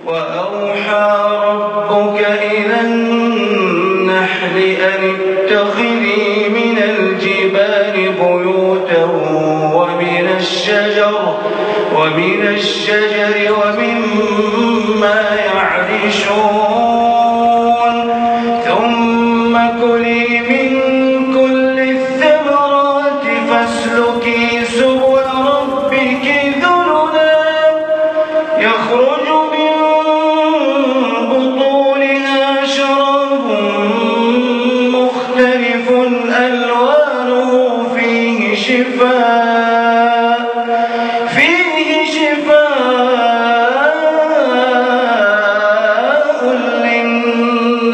وأوحى ربك إلى النحل أن اتخذي من الجبال بيوتا ومن الشجر ومما يعرشون ثم كلي من كل الثمرات فاسلكي سبل ربك ذللا يخرج من بطونها شراب مختلف ألوانه فيه شفاء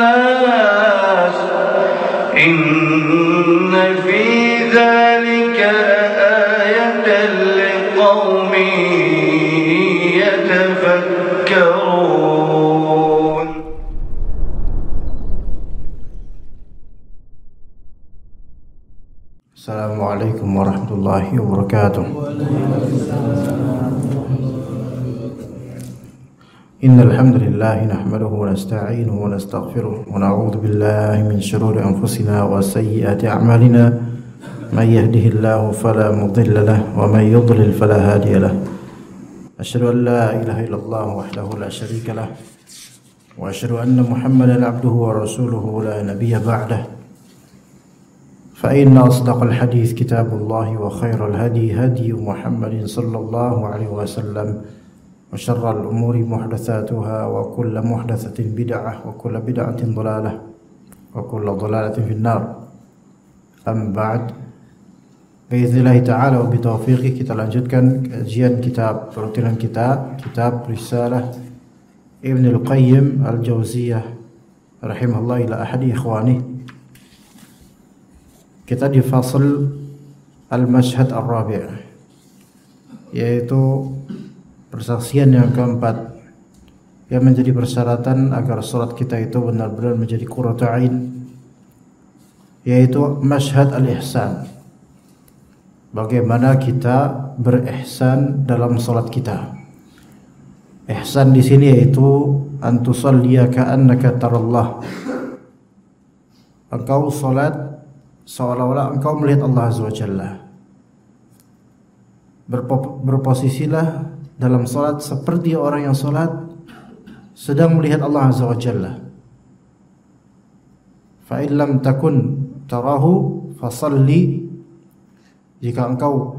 للناس إن في ذلك لآية لقوم يتفكرون. السلام عليكم ورحمة الله وبركاته. إن الحمد لله نحمده ونستعينه ونستغفره ونعوذ بالله من شرور أنفسنا وسيئات أعمالنا من يهده الله فلا مضل له ومن يضلل فلا هادي له أشهد أن لا إله إلا الله وحده لا شريك له وأشهد أن محمدا عبده ورسوله لا نبي بعده فإن أصدق الحديث كتاب الله وخير الهدي هدي محمد صلى الله عليه وسلم وشر الأمور محدثاتها وكل محدثة بدعة وكل بدعة ضلالة وكل ضلالة في النار. أما بعد, بإذن ta'ala wa bitaufiqi kita lanjutkan kajian kitab rutinan kita, kitab Risalah Ibn Al-Qayyim Al-Jauziyah rahimahullah ila ahadi ikhwani. Kita di fasal Al-Mashhad Ar-Rabi', yaitu persaksian yang keempat yang menjadi persyaratan agar salat kita itu benar-benar menjadi qurratu ain, yaitu Mashhad Al-Ihsan. Bagaimana kita berihsan dalam salat kita. Ihsan di sini yaitu an tusalliya ka'annaka tarallah. Engkau salat seolah-olah engkau melihat Allah Azza wa Jalla. Berposisilah dalam salat seperti orang yang salat sedang melihat Allah Azza wa Jalla. Fa in lam takun tarahu fasalli. Jika engkau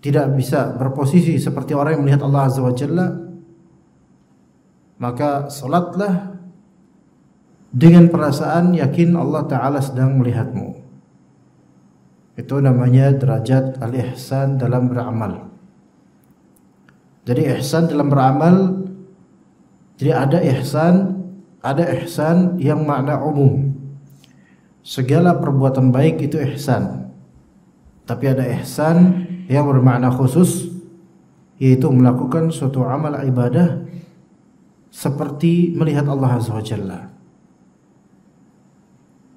tidak bisa berposisi seperti orang yang melihat Allah Azza wa Jalla, maka salatlah dengan perasaan yakin Allah Ta'ala sedang melihatmu. Itu namanya derajat al-ihsan dalam beramal. Jadi ihsan dalam beramal, jadi ada ihsan yang makna umum. Segala perbuatan baik itu ihsan. Tapi ada ihsan yang bermakna khusus, yaitu melakukan suatu amal ibadah seperti melihat Allah Azza wa Jalla.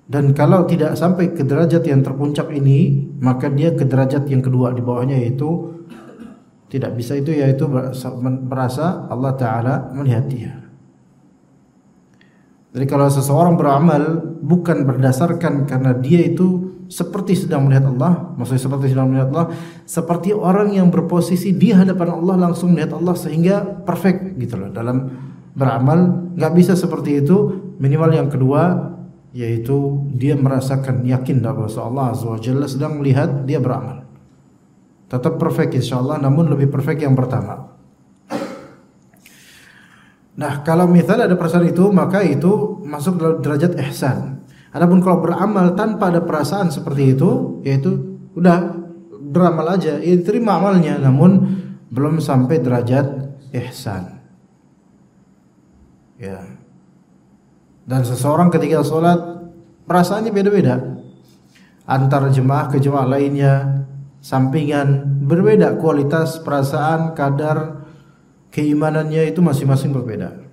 Dan kalau tidak sampai ke derajat yang terpuncak ini, maka dia ke derajat yang kedua di bawahnya, yaitu tidak bisa itu, yaitu merasa Allah Ta'ala melihat dia. Jadi kalau seseorang beramal bukan berdasarkan karena dia itu seperti sedang melihat Allah, maksudnya seperti sedang melihat Allah, seperti orang yang berposisi di hadapan Allah langsung melihat Allah sehingga perfect gitu loh dalam beramal, nggak bisa seperti itu. Minimal yang kedua, yaitu dia merasakan yakin bahwa Allah Azza wa Jalla sedang melihat dia beramal. Tetap perfect insyaallah, namun lebih perfect yang pertama. Nah, kalau misalnya ada perasaan itu, maka itu masuk dalam derajat ihsan. Adapun kalau beramal tanpa ada perasaan seperti itu, yaitu udah beramal aja, ya terima amalnya, namun belum sampai derajat ihsan. Ya. Dan seseorang ketika sholat perasaannya beda-beda, antar jemaah ke jemaah lainnya, sampingan, berbeda kualitas perasaan, kadar keimanannya itu masing-masing berbeda.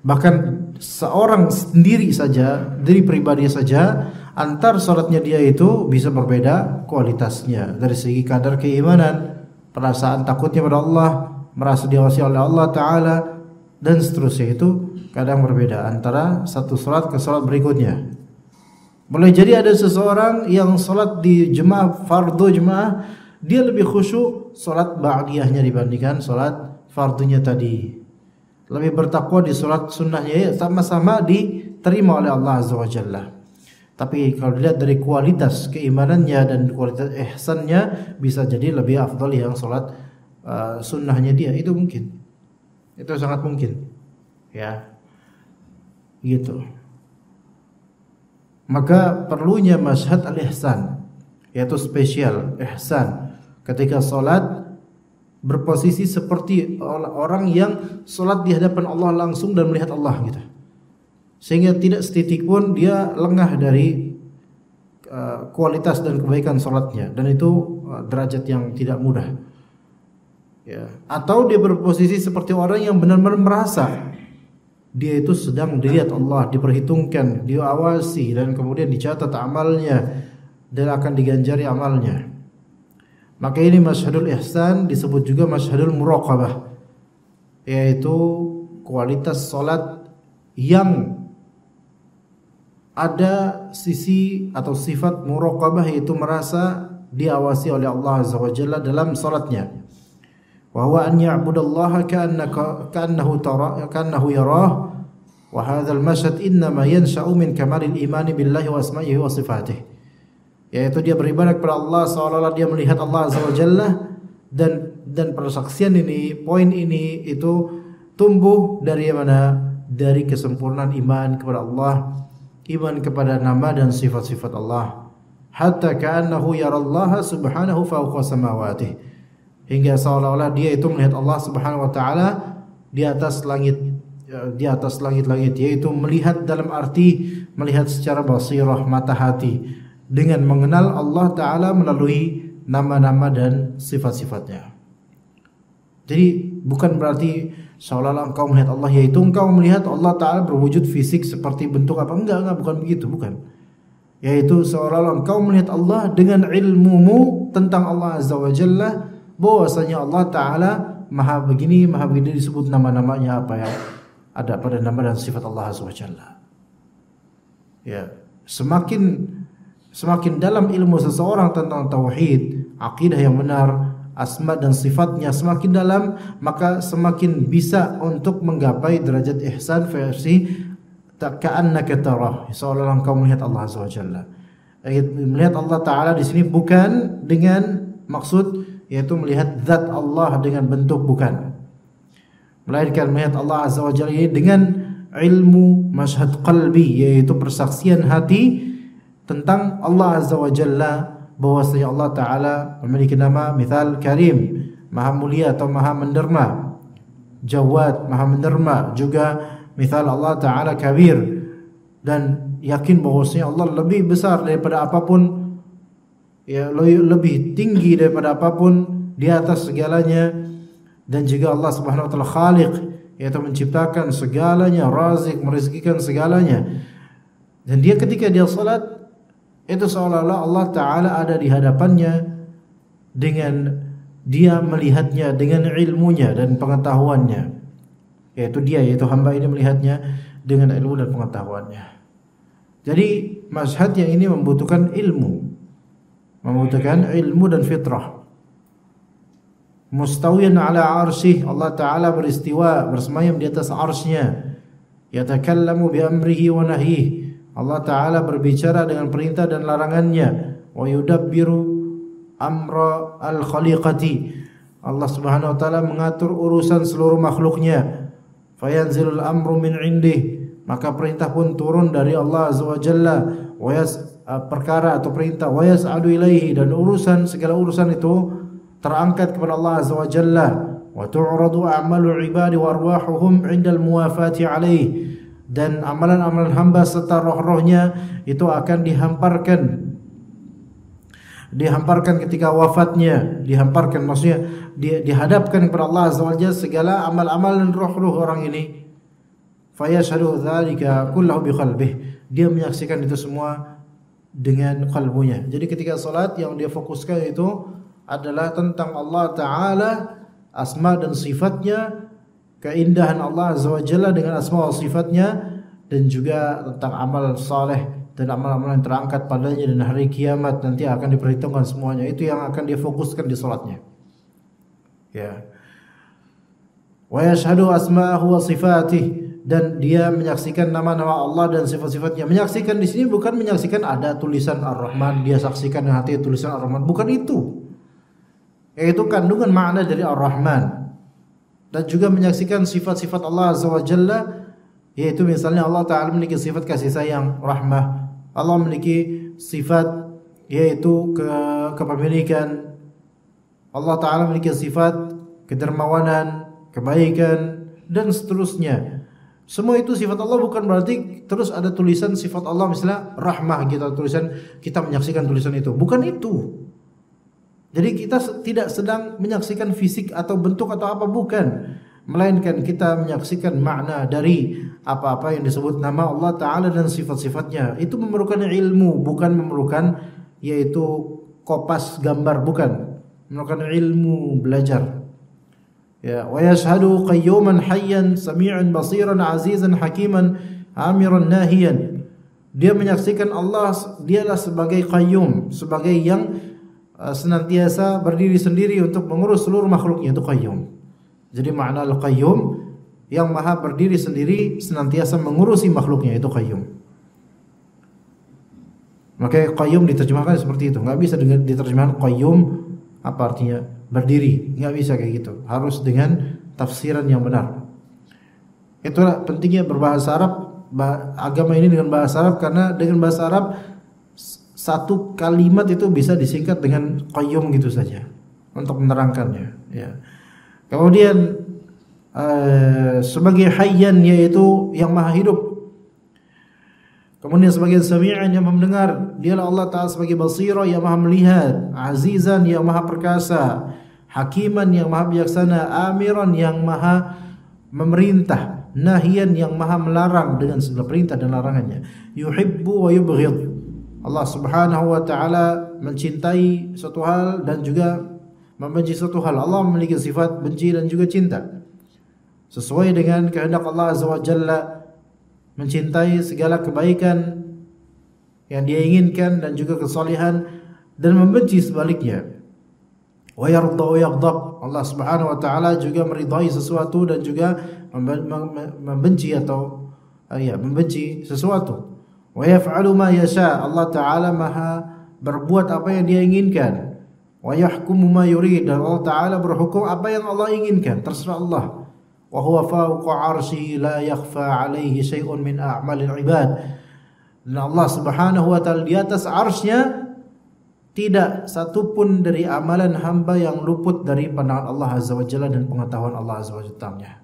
Bahkan seorang sendiri saja, diri pribadi saja, antar sholatnya dia itu bisa berbeda kualitasnya dari segi kadar keimanan, perasaan takutnya pada Allah, merasa diawasi oleh Allah Ta'ala, dan seterusnya. Itu kadang berbeda antara satu salat ke salat berikutnya. Boleh jadi ada seseorang yang salat di jemaah fardu jemaah, dia lebih khusyuk salat ba'diyahnya dibandingkan salat fardunya tadi. Lebih bertakwa di salat sunnahnya, sama-sama diterima oleh Allah Azza wa Jalla. Tapi kalau dilihat dari kualitas keimanannya dan kualitas ihsannya, bisa jadi lebih afdal yang salat sunnahnya dia. Itu mungkin. Itu sangat mungkin. Ya. Gitu. Maka perlunya masyhad al-ihsan, yaitu spesial ihsan ketika salat berposisi seperti orang yang salat di hadapan Allah langsung dan melihat Allah gitu. Sehingga tidak setitik pun dia lengah dari kualitas dan kebaikan salatnya, dan itu derajat yang tidak mudah. Ya. Atau dia berposisi seperti orang yang benar-benar merasa dia itu sedang dilihat Allah, diperhitungkan, diawasi, dan kemudian dicatat amalnya dan akan diganjari amalnya. Maka ini masyhadul ihsan, disebut juga masyhadul muraqabah, yaitu kualitas salat yang ada sisi atau sifat muraqabah, yaitu merasa diawasi oleh Allah Azza wa Jalla dalam salatnya. Wa huwa an ya'budallaha ka'annahu yarah, wa hadzal mashhad innama yansha'u min kamalil imani billahi wa asma'ihi wa sifatih. Yaitu dia beribadah kepada Allah seolah-olah dia melihat Allah Azza wa Jalla, dan persaksian ini, poin ini itu tumbuh dari mana? Dari kesempurnaan iman kepada Allah, iman kepada nama dan sifat-sifat Allah. Hatta ka'annahu yarallaha subhanahu fawqa samawatih. Hingga seolah-olah dia itu melihat Allah Subhanahu wa taala di atas langit-langit, yaitu melihat dalam arti melihat secara basirah, mata hati, dengan mengenal Allah taala melalui nama-nama dan sifat-sifatnya. Jadi bukan berarti seolah-olah engkau melihat Allah, yaitu engkau melihat Allah taala berwujud fisik seperti bentuk apa, enggak, bukan begitu, bukan. Yaitu seolah-olah engkau melihat Allah dengan ilmumu tentang Allah Azza wa Jalla, bahwasanya Allah Ta'ala maha begini disebut nama-namanya apa yang ada pada nama dan sifat Allah Azza wa Jalla. Ya, semakin dalam ilmu seseorang tentang tauhid, akidah yang benar, asma dan sifatnya semakin dalam, maka semakin bisa untuk menggapai derajat ihsan versi ka'annaka tarah, seolah-olah engkau melihat Allah Azza wa Jalla. Melihat Allah Ta'ala di sini bukan dengan maksud yaitu melihat zat Allah dengan bentuk, bukan, melainkan melihat Allah Azza wa Jalla dengan ilmu masyhad qalbi, yaitu persaksian hati tentang Allah Azza wa Jalla, bahwasanya Allah Ta'ala memiliki nama, misal Karim, maha mulia atau maha menderma, Jawad, maha menderma, juga misal Allah Ta'ala Kabir, dan yakin bahwasanya Allah lebih besar daripada apapun, ya, lebih tinggi daripada apapun, di atas segalanya. Dan juga Allah Subhanahu wa taala Khaliq, yaitu menciptakan segalanya, Razik, merezekikan segalanya. Dan dia ketika dia salat itu seolah-olah Allah Ta'ala ada di hadapannya, dengan dia melihatnya dengan ilmunya dan pengetahuannya, yaitu hamba ini melihatnya dengan ilmu dan pengetahuannya. Jadi masyhad yang ini membutuhkan ilmu dan fitrah. Mustawiyan ala arsyih, Allah Ta'ala beristiwa, bersemayam di atas arsy-Nya. Yatakallamu bi amrihi wa nahyihi, Allah Ta'ala berbicara dengan perintah dan larangannya. Wa yudabbiru amra al-khaliqati, Allah Subhanahu wa taala mengatur urusan seluruh makhluknya. Fayanzilul amru min indih, maka perintah pun turun dari Allah Azza wa Jalla. Perkara atau perintah, wa yas'adu ilaihi, dan urusan, segala urusan itu terangkat kepada Allah Azza wa Jalla. Wa tu'radu a'malu ibadi wa arwahuhum 'indal muwafati alaih, dan amalan-amalan hamba serta roh-rohnya itu akan dihamparkan ketika wafatnya, maksudnya dihadapkan kepada Allah Azza wa Jalla segala amal-amal dan roh-roh orang ini. Fayashhadu dzalika kullahu biqalbihi, dia menyaksikan itu semua dengan kalbunya. Jadi ketika salat yang dia fokuskan itu adalah tentang Allah Ta'ala, asma dan sifatnya, keindahan Allah Azza wa Jalla dengan asma wa sifatnya, dan juga tentang amal saleh dan amal-amal yang terangkat padanya dan hari kiamat nanti akan diperhitungkan semuanya. Itu yang akan dia fokuskan di salatnya. Ya. Wa yashhadu asma'ahu wa sifatih, dan dia menyaksikan nama-nama Allah dan sifat-sifatnya. Menyaksikan di sini bukan menyaksikan ada tulisan Ar-Rahman, dia saksikan dengan hati tulisan Ar-Rahman, bukan itu. Yaitu kandungan makna dari Ar-Rahman. Dan juga menyaksikan sifat-sifat Allah Azza wa Jalla, yaitu misalnya Allah Ta'ala memiliki sifat kasih sayang, rahmah. Allah memiliki sifat yaitu kepemilikan. Allah Ta'ala memiliki sifat kedermawanan, kebaikan, dan seterusnya. Semua itu sifat Allah, bukan berarti terus ada tulisan sifat Allah misalnya rahmah gitu, tulisan kita menyaksikan tulisan itu. Bukan itu. Jadi kita tidak sedang menyaksikan fisik atau bentuk atau apa, bukan. Melainkan kita menyaksikan makna dari apa-apa yang disebut nama Allah Ta'ala dan sifat-sifatnya. Itu memerlukan ilmu, bukan memerlukan yaitu kopas gambar, bukan. Memerlukan ilmu, belajar. Ya, wa yashhadu qayyuman hayyan sami'an basiran azizan hakiman amiran nahiyan. Dia menyaksikan Allah, dialah sebagai qayyum, sebagai yang senantiasa berdiri sendiri untuk mengurus seluruh makhluknya, itu qayyum. Jadi makna al-qayyum yang maha berdiri sendiri senantiasa mengurusi makhluknya, itu qayyum. Maka qayyum diterjemahkan seperti itu. Enggak bisa dengan diterjemahkan qayyum apa artinya berdiri, enggak bisa kayak gitu. Harus dengan tafsiran yang benar. Itulah pentingnya berbahasa Arab, agama ini dengan bahasa Arab, karena dengan bahasa Arab satu kalimat itu bisa disingkat dengan qayyum gitu saja untuk menerangkannya. Ya. Kemudian sebagai hayyan, yaitu yang maha hidup. Kemudian sebagai sami'an, yang maha mendengar. Dialah Allah Ta'ala sebagai basira, yang maha melihat. Azizan, yang maha perkasa. Hakiman, yang maha bijaksana. Amiran, yang maha memerintah. Nahiyan, yang maha melarang dengan segala perintah dan larangannya. Yuhibbu wa yubghid. Allah Subhanahu wa Ta'ala mencintai suatu hal dan juga membenci suatu hal. Allah memiliki sifat benci dan juga cinta. Sesuai dengan kehendak Allah Azza wa Jalla, mencintai segala kebaikan yang dia inginkan dan juga kesalehan, dan membenci sebaliknya. Wa yarda wa yaghdab. Allah Subhanahu wa Ta'ala juga meridai sesuatu dan juga membenci atau membenci sesuatu. Wa yaf'alu ma yasha. Allah Ta'ala maha berbuat apa yang dia inginkan. Wa yahkumu ma yurid. Dan Allah Ta'ala berhukum apa yang Allah inginkan, terserah Allah. Wa huwa fawqa 'arsyihi la yakhfa 'alaihi syai'un min a'malil 'ibad. Dan Allah Subhanahu wa Ta'ala di atas arsy-Nya tidak satupun dari amalan hamba yang luput dari pandangan Allah Azza wa Jalla dan pengetahuan Allah Azza wa Jalla.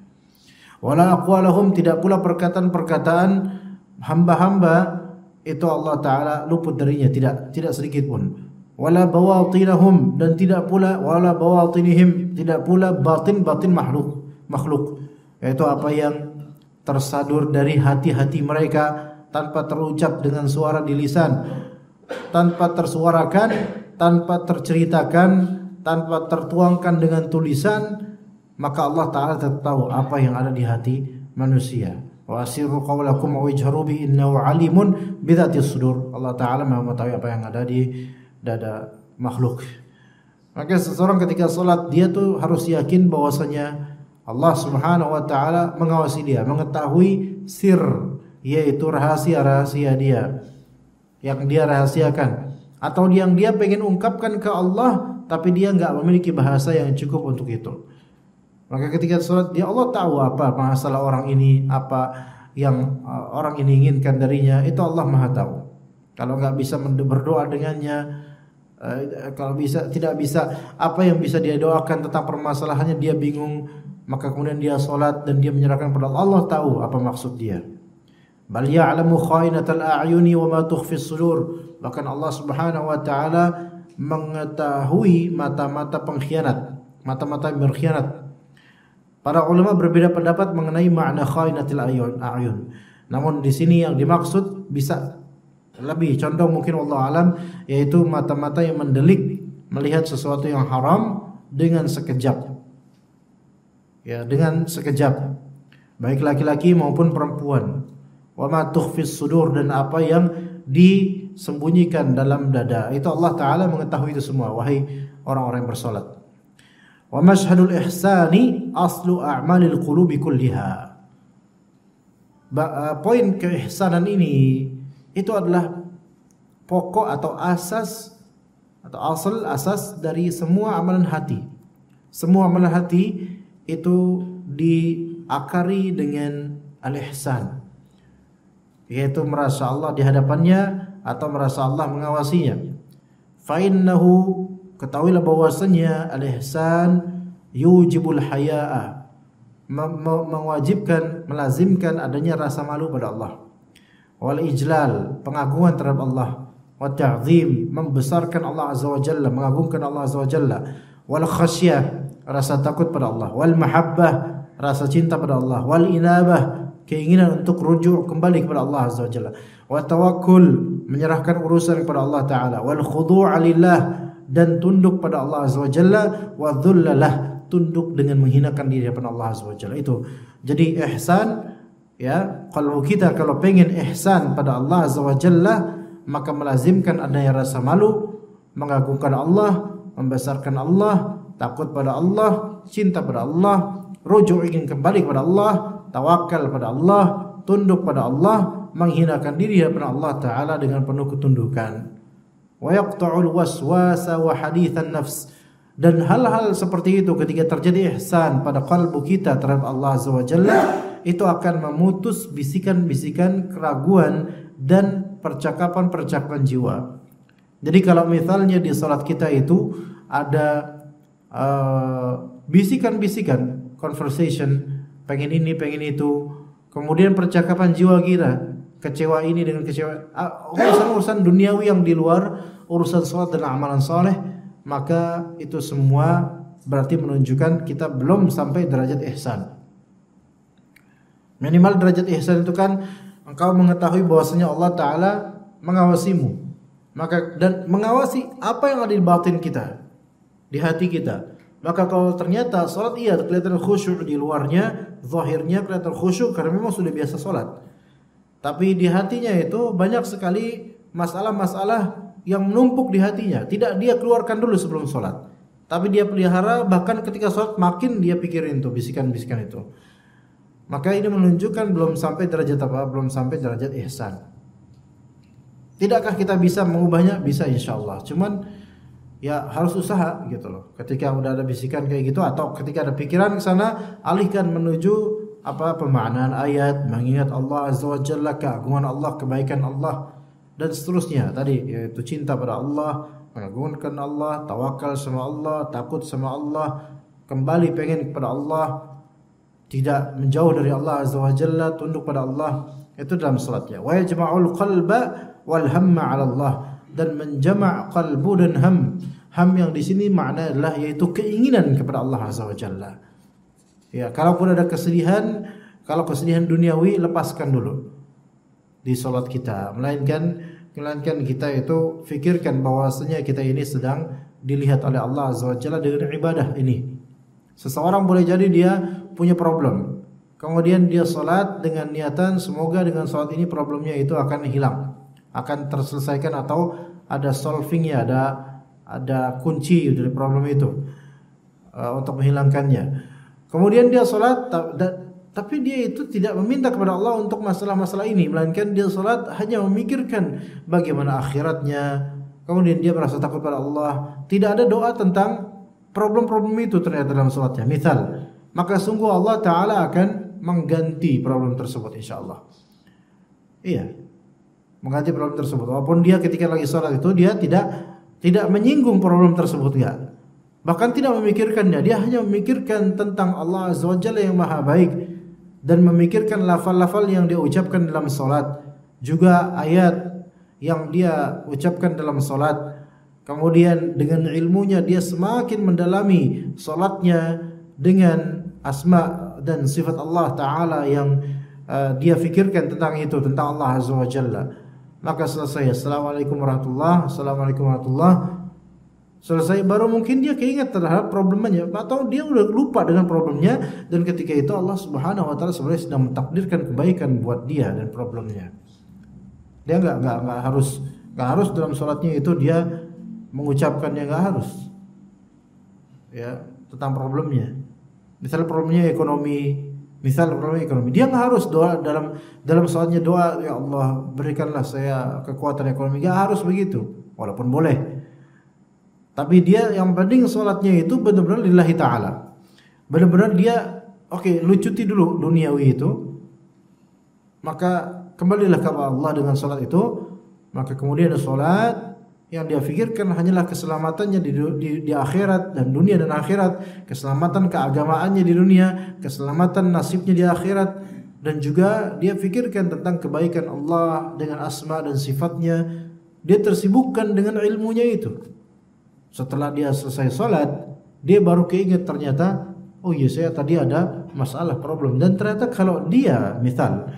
Wala aqwalahum, tidak pula perkataan-perkataan hamba-hamba itu Allah Ta'ala luput darinya, tidak sedikit pun. Wala bawatinahum, dan tidak pula wala bawatinihim, tidak pula batin makhluk, yaitu apa yang tersadur dari hati-hati mereka tanpa terucap dengan suara di lisan, tanpa tersuarakan, tanpa terceritakan, tanpa tertuangkan dengan tulisan, maka Allah Ta'ala tetap tahu apa yang ada di hati manusia. Wa asirru qawlakum wa ijharu bi innahu alimun bidzatis sudur. Allah Ta'ala mengetahui apa yang ada di dada makhluk. Maka seseorang ketika salat, dia tuh harus yakin bahwasanya Allah Subhanahu wa Ta'ala mengawasi dia, mengetahui sir, yaitu rahasia-rahasia dia yang dia rahasiakan, atau yang dia pengen ungkapkan ke Allah tapi dia enggak memiliki bahasa yang cukup untuk itu. Maka ketika sholat, dia Allah tahu apa masalah orang ini, apa yang orang ini inginkan darinya, itu Allah Maha tahu. Kalau nggak bisa berdoa dengannya, kalau tidak bisa apa yang bisa dia doakan tentang permasalahannya, dia bingung, maka kemudian dia sholat dan dia menyerahkan kepada Allah. Allah tahu apa maksud dia. Bal ya'lamu kha'inatal a'yuni wa ma tukhfis sudur. Bahkan Allah Subhanahu wa Ta'ala mengetahui mata-mata pengkhianat, mata-mata yang berkhianat. Para ulama berbeda pendapat mengenai makna kha'inatil a'yun. Namun di sini yang dimaksud bisa lebih condong mungkin wallahu alam, yaitu mata-mata yang mendelik melihat sesuatu yang haram dengan sekejap. ya, dengan sekejap, baik laki-laki maupun perempuan. Wa ma tukhfis sudur, dan apa yang disembunyikan dalam dada, itu Allah Ta'ala mengetahui itu semua, wahai orang-orang yang bersolat. Wa mashhadul ihsani aslu a'malil qulubi kulliha. Poin keihsanan ini itu adalah pokok atau asas atau asas dari semua amalan hati. Semua amalan hati itu diakari dengan al-ihsan, yaitu merasa Allah di hadapannya atau merasa Allah mengawasinya. Fa innahu, ketahuilah bahwasanya al-ihsan yujibul haya'a, mewajibkan, melazimkan adanya rasa malu pada Allah. Wal ijlal, pengagungan terhadap Allah. Wa ta'zim, membesarkan Allah Azza wa Jalla, mengagungkan Allah Azza wa Jalla. Wal khasyah, rasa takut pada Allah. Wal mahabbah, rasa cinta pada Allah. Wal inabah, keinginan untuk rujuk kembali kepada Allah Azza wa Jalla. Wa tawakkul, menyerahkan urusan kepada Allah Ta'ala. Wal khudu'a lillah, dan tunduk pada Allah Azza wa Jalla. Wa dhullalah, tunduk dengan menghinakan diri kepada Allah Azza wa Jalla. Itu jadi ihsan, ya. Kalau kita pengen ihsan pada Allah Azza wa Jalla, maka melazimkan adanya rasa malu, mengagungkan Allah, membesarkan Allah, takut pada Allah, cinta pada Allah, rujuk ingin kembali kepada Allah, tawakal pada Allah, tunduk pada Allah, menghinakan diri kepada Allah Ta'ala dengan penuh ketundukan. Wa yaqta'ul waswasa wa hadithan nafs, dan hal-hal seperti itu ketika terjadi ihsan pada kalbu kita terhadap Allah Azza wa Jalla, itu akan memutus bisikan-bisikan keraguan dan percakapan-percakapan jiwa. Jadi kalau misalnya di salat kita itu ada bisikan-bisikan, conversation, pengen ini, pengen itu, kemudian percakapan jiwa kita, kecewa ini dengan kecewa, urusan-urusan duniawi yang di luar urusan salat dan amalan saleh, maka itu semua berarti menunjukkan kita belum sampai derajat ihsan. Minimal derajat ihsan itu kan engkau mengetahui bahwasanya Allah Ta'ala mengawasimu, maka dan mengawasi apa yang ada di batin kita, di hati kita. Maka kalau ternyata salat iya kelihatan khusyuk di luarnya, zahirnya kelihatan khusyuk karena memang sudah biasa salat, tapi di hatinya itu banyak sekali masalah-masalah yang menumpuk di hatinya, tidak dia keluarkan dulu sebelum salat, tapi dia pelihara, bahkan ketika salat makin dia pikirin tuh bisikan-bisikan itu. Maka ini menunjukkan belum sampai derajat apa? Belum sampai derajat ihsan. Tidakkah kita bisa mengubahnya? Bisa, insyaallah. Cuman ya harus usaha gitu loh. Ketika udah ada bisikan kayak gitu, atau ketika ada pikiran ke sana, alihkan menuju pemaknaan ayat, mengingat Allah Azza wa Jalla, keagungan Allah, kebaikan Allah, dan seterusnya tadi, yaitu cinta pada Allah, mengagungkan Allah, tawakal sama Allah, takut sama Allah, kembali pengen kepada Allah, tidak menjauh dari Allah Azza wa Jalla, tunduk pada Allah, itu dalam salatnya. Wa yajma'ul qalba wal hamma 'ala Allah, dan menjama' qalbu dan ham yang di sini makna adalah yaitu keinginan kepada Allah Azza wa Jalla. Ya, kalaupun ada kesedihan, kalau kesedihan duniawi lepaskan dulu di salat kita, melainkan kita itu fikirkan bahwasanya kita ini sedang dilihat oleh Allah Azza wa Jalla dengan ibadah ini. Seseorang boleh jadi dia punya problem, kemudian dia salat dengan niatan semoga dengan salat ini problemnya itu akan hilang, akan terselesaikan, atau ada solvingnya, ada kunci dari problem itu untuk menghilangkannya. Kemudian dia salat, tapi dia itu tidak meminta kepada Allah untuk masalah-masalah ini, melainkan dia salat hanya memikirkan bagaimana akhiratnya. Kemudian dia merasa takut pada Allah, tidak ada doa tentang problem-problem itu ternyata dalam salatnya, misal, maka sungguh Allah Ta'ala akan mengganti problem tersebut, insyaallah. Iya, mengganti problem tersebut. Walaupun dia ketika lagi salat itu dia tidak menyinggung problem tersebut, ya, bahkan tidak memikirkannya, dia hanya memikirkan tentang Allah Azza wa Jalla yang maha baik, dan memikirkan lafal-lafal yang dia ucapkan dalam salat, juga ayat yang dia ucapkan dalam salat. Kemudian dengan ilmunya dia semakin mendalami salatnya dengan asma dan sifat Allah Ta'ala yang dia fikirkan tentang itu, tentang Allah Azza wa Jalla. Maka selesai, Assalamualaikum warahmatullahi wabarakatuh, Selesai baru mungkin dia keinget terhadap problemnya, atau dia udah lupa dengan problemnya, dan ketika itu Allah Subhanahu wa taala sebenarnya sedang mentakdirkan kebaikan buat dia dan problemnya. Dia nggak harus dalam sholatnya itu dia mengucapkannya, nggak harus. Ya, tentang problemnya. Misalnya problemnya ekonomi, dia nggak harus doa dalam sholatnya doa, ya Allah berikanlah saya kekuatan ekonomi, nggak harus begitu, walaupun boleh. Tapi dia yang penting sholatnya itu benar-benar lillahi ta'ala. Benar-benar dia lucuti dulu duniawi itu. Maka kembalilah kepada Allah dengan sholat itu. Maka kemudian ada sholat yang dia fikirkan hanyalah keselamatannya di akhirat dan dunia dan akhirat. Keselamatan keagamaannya di dunia, keselamatan nasibnya di akhirat. Dan juga dia fikirkan tentang kebaikan Allah dengan asma dan sifatnya. Dia tersibukkan dengan ilmunya itu. Setelah dia selesai sholat, dia baru keinget ternyata, oh iya saya tadi ada masalah problem. Dan ternyata kalau dia misal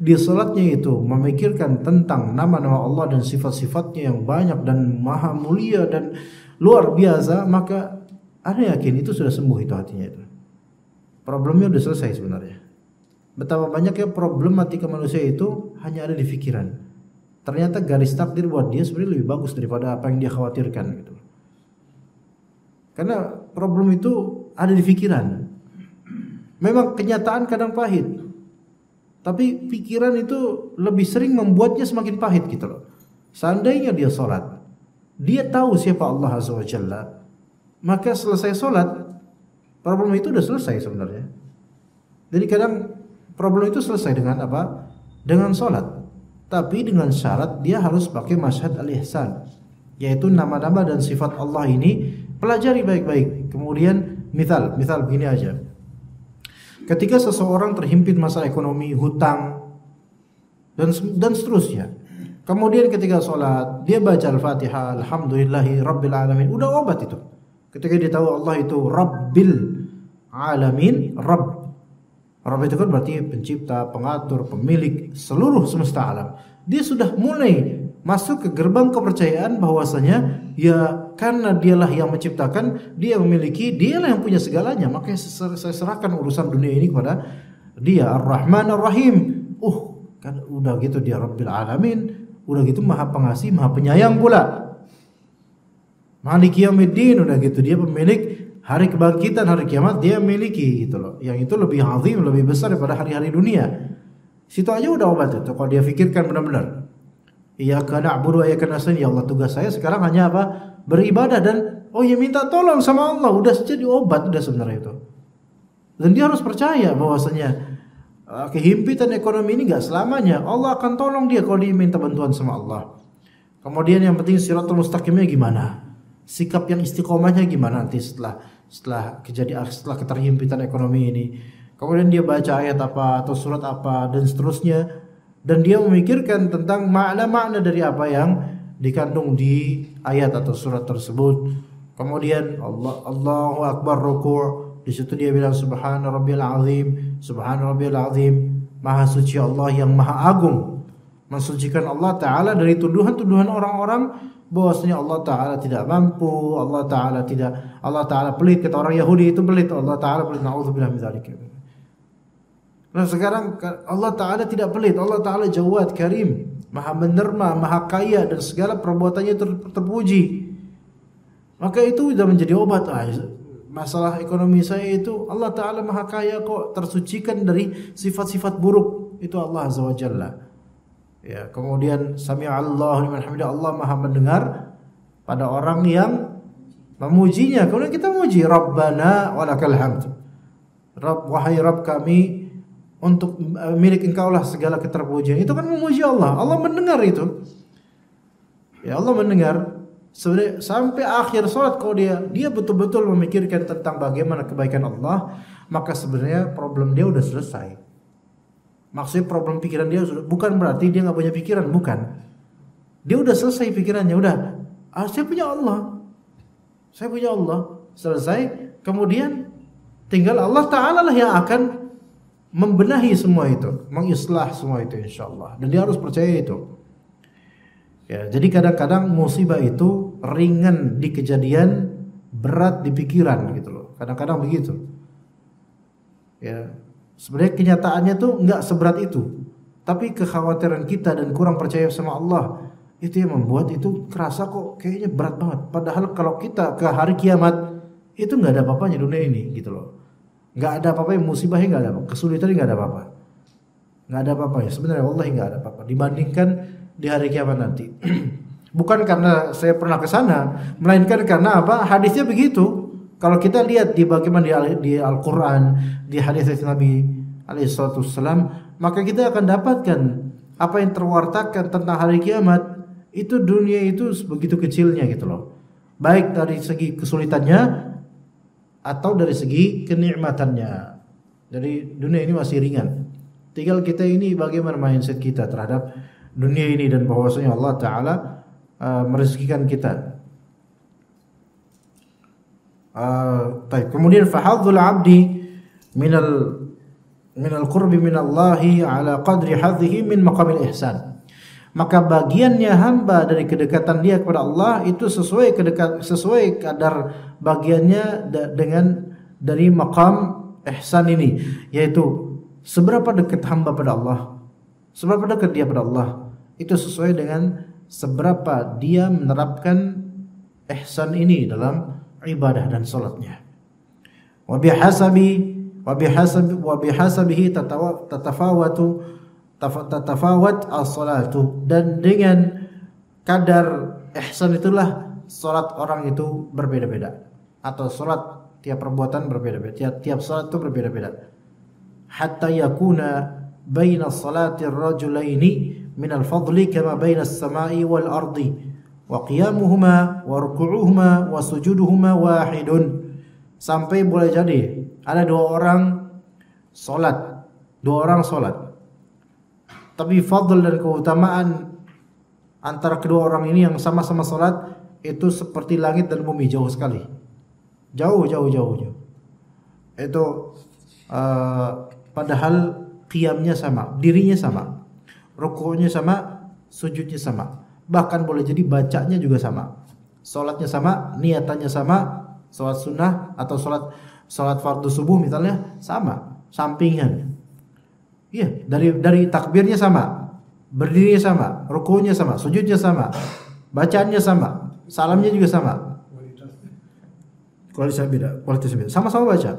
di sholatnya itu memikirkan tentang nama-nama Allah dan sifat-sifatnya yang banyak dan maha mulia dan luar biasa, maka Anda yakin itu sudah sembuh itu hatinya itu. Problemnya sudah selesai sebenarnya. Betapa banyaknya problematika manusia itu hanya ada di pikiran. Ternyata garis takdir buat dia sebenarnya lebih bagus daripada apa yang dia khawatirkan gitu. Karena problem itu ada di pikiran. Memang kenyataan kadang pahit, tapi pikiran itu lebih sering membuatnya semakin pahit gitu loh. Seandainya dia sholat, dia tahu siapa Allah Azza wa Jalla, maka selesai sholat, problem itu udah selesai sebenarnya. Jadi kadang problem itu selesai dengan apa? Dengan sholat. Tapi dengan syarat dia harus pakai masyhad al-ihsan, yaitu nama-nama dan sifat Allah ini pelajari baik-baik. Kemudian misal begini aja. Ketika seseorang terhimpit masalah ekonomi, hutang dan seterusnya. Kemudian ketika sholat dia baca Al-Fatihah, alhamdulillahi rabbil alamin, udah obat itu. Ketika dia tahu Allah itu Rabbil alamin, Rabb itu kan berarti pencipta, pengatur, pemilik seluruh semesta alam. Dia sudah mulai masuk ke gerbang kepercayaan bahwasanya ya karena dialah yang menciptakan, dia memiliki, dialah yang punya segalanya. Makanya saya serahkan urusan dunia ini kepada dia, Ar-Rahman Ar-Rahim. Kan udah gitu dia Rabbil Alamin, udah gitu Maha Pengasih, Maha Penyayang pula. Maliki Yaumiddin, udah gitu dia pemilik hari kebangkitan, hari kiamat, dia memiliki gitu loh. Yang itu lebih azim, lebih besar daripada hari-hari dunia. Situ aja udah obat itu kalau dia fikirkan benar-benar. Iyyaka na'budu wa iyyaka nasta'in, ya Allah tugas saya sekarang hanya apa? Beribadah dan minta tolong sama Allah, udah jadi obat udah sebenarnya itu. Dan dia harus percaya bahwasanya kehimpitan ekonomi ini enggak selamanya. Allah akan tolong dia kalau dia minta bantuan sama Allah. Kemudian yang penting siratul mustaqimnya gimana? Sikap yang istiqomahnya gimana nanti setelah keterhimpitan ekonomi ini. Kemudian dia baca ayat apa atau surat apa dan seterusnya. Dan dia memikirkan tentang makna-makna dari apa yang dikandung di ayat atau surat tersebut. Kemudian Allahu Akbar ruku', di situ dia bilang subhana rabbiyal azim, maha suci Allah yang maha agung. Mensucikan Allah taala dari tuduhan-tuduhan orang-orang bahwasanya Allah taala tidak mampu, Allah taala pelit. Kata orang Yahudi itu pelit, Allah taala pelit. Nauzubillah min dzalik. Nah sekarang Allah Ta'ala tidak pelit, Allah Ta'ala Jawad, Karim, maha menerima, maha kaya dan segala perbuatannya terpuji. Maka itu sudah menjadi obat. Masalah ekonomi saya itu Allah Ta'ala maha kaya kok, tersucikan dari sifat-sifat buruk. Itu Allah Azza wa Jalla. Ya, kemudian Sami'allahu liman hamidah, Allah maha mendengar pada orang yang memujinya. Kemudian kita memuji Rabbana walakal hamd. Wahai Rabb kami, untuk milik engkau lah segala keterpujian. Itu kan memuji Allah. Allah mendengar itu. Ya Allah mendengar. Sebenarnya sampai akhir salat kalau dia betul-betul memikirkan tentang bagaimana kebaikan Allah, maka sebenarnya problem dia udah selesai. Maksudnya problem pikiran dia sudah, bukan berarti dia nggak punya pikiran, bukan. Dia udah selesai pikirannya, udah. Saya punya Allah. Selesai. Kemudian tinggal Allah Ta'ala lah yang akan membenahi semua itu, mengislah semua itu insyaallah. Dan dia harus percaya itu. Ya, jadi kadang-kadang musibah itu ringan di kejadian, berat di pikiran gitu loh. Kadang-kadang begitu. Ya, sebenarnya kenyataannya tuh nggak seberat itu, tapi kekhawatiran kita dan kurang percaya sama Allah itu yang membuat itu kerasa kok kayaknya berat banget. Padahal kalau kita ke hari kiamat itu nggak ada apa-apanya dunia ini gitu loh. Nggak ada apa-apa, musibahnya nggak ada apa, kesulitannya nggak ada apa-apa, nggak ada apa-apa ya sebenarnya, wallahi nggak ada apa-apa dibandingkan di hari kiamat nanti. Bukan karena saya pernah ke sana, melainkan karena apa? Hadisnya begitu. Kalau kita lihat di bagaimana di Al-Quran, di hadis Nabi Alaihissalam, maka kita akan dapatkan apa yang terwartakan tentang hari kiamat. Itu dunia itu begitu kecilnya gitu loh. Baik dari segi kesulitannya atau dari segi kenikmatannya. Jadi dunia ini masih ringan. Tinggal kita ini bagaimana mindset kita terhadap dunia ini dan bahwasanya Allah Ta'ala merezekikan kita. Kemudian fahadzul abdi minal qurbi minallahi ala qadri hadhihi min maqamil ihsan. Maka bagiannya hamba dari kedekatan dia kepada Allah itu sesuai kadar bagiannya dengan dari maqam ihsan ini, yaitu seberapa dekat hamba pada Allah, seberapa dekat dia pada Allah, itu sesuai dengan seberapa dia menerapkan ihsan ini dalam ibadah dan salatnya. Wa bihasabihi tatafawat as-salatu, dan dengan kadar ihsan itulah salat orang itu berbeda-beda, atau salat tiap perbuatan berbeda-beda, tiap salat itu berbeda-beda. Hatta yakuna baina salati ar-rajulaini min al-fadli kama baina as-sama'i wal ardi wa qiyamuhuma wa ruku'uhuma wa sujuduhuma wahidun. Sampai boleh jadi ada dua orang salat, tapi fadl dan keutamaan antara kedua orang ini yang sama-sama salat itu seperti langit dan bumi, jauh sekali, jauh. Itu padahal qiyamnya sama, dirinya sama, ruku'nya sama, sujudnya sama. Bahkan boleh jadi bacanya juga sama, salatnya sama, niatannya sama, salat sunnah atau salat fardu subuh misalnya sama, sampingan. Iya, dari takbirnya sama, berdirinya sama, ruku'nya sama, sujudnya sama, bacaannya sama, salamnya juga sama. Kualitasnya beda. Sama-sama baca.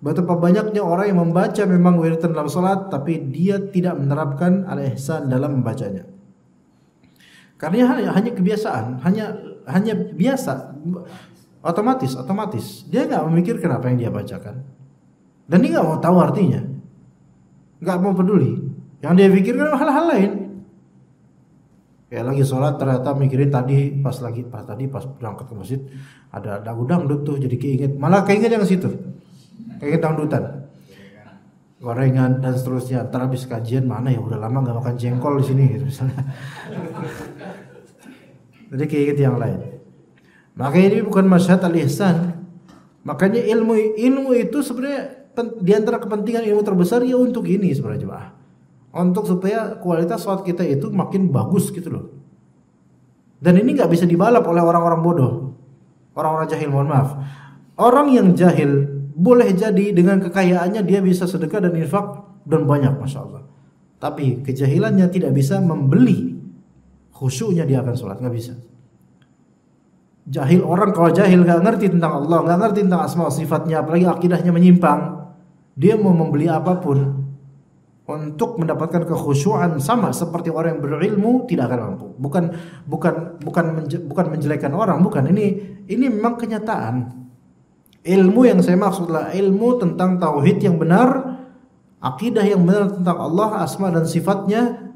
Betapa banyaknya orang yang membaca memang wiridan dalam salat, tapi dia tidak menerapkan al-ihsan dalam membacanya. Karena hanya kebiasaan, hanya biasa, otomatis. Dia nggak memikirkan apa yang dia bacakan, dan dia nggak mau tahu artinya, nggak mau peduli. Yang dia pikirkan hal-hal lain. Ya lagi sholat ternyata mikirin pas berangkat ke masjid ada lagu dangdut tuh, jadi keinget yang situ, keinget dangdutan, gorengan dan seterusnya. Ntar habis kajian mana ya udah lama nggak makan jengkol di sini gitu misalnya. Jadi keinget yang lain. Makanya ini bukan masyhad al-ihsan. Makanya ilmu itu sebenarnya di antara kepentingan ilmu terbesar ya untuk ini sebenarnya jemaah. Untuk supaya kualitas salat kita itu makin bagus gitu loh. Dan ini nggak bisa dibalap oleh orang-orang bodoh, orang-orang jahil, mohon maaf. Orang yang jahil boleh jadi dengan kekayaannya dia bisa sedekah dan infak dan banyak, masya Allah. Tapi kejahilannya tidak bisa membeli khusyuknya dia akan sholat, nggak bisa. Orang kalau jahil nggak ngerti tentang Allah, nggak ngerti tentang asma sifatnya, apalagi akidahnya menyimpang, dia mau membeli apapun untuk mendapatkan kekhusyuan sama seperti orang yang berilmu tidak akan mampu. Bukan menjelekkan orang, bukan. Ini memang kenyataan. Ilmu yang saya maksudlah ilmu tentang tauhid yang benar, akidah yang benar tentang Allah, asma dan sifatnya.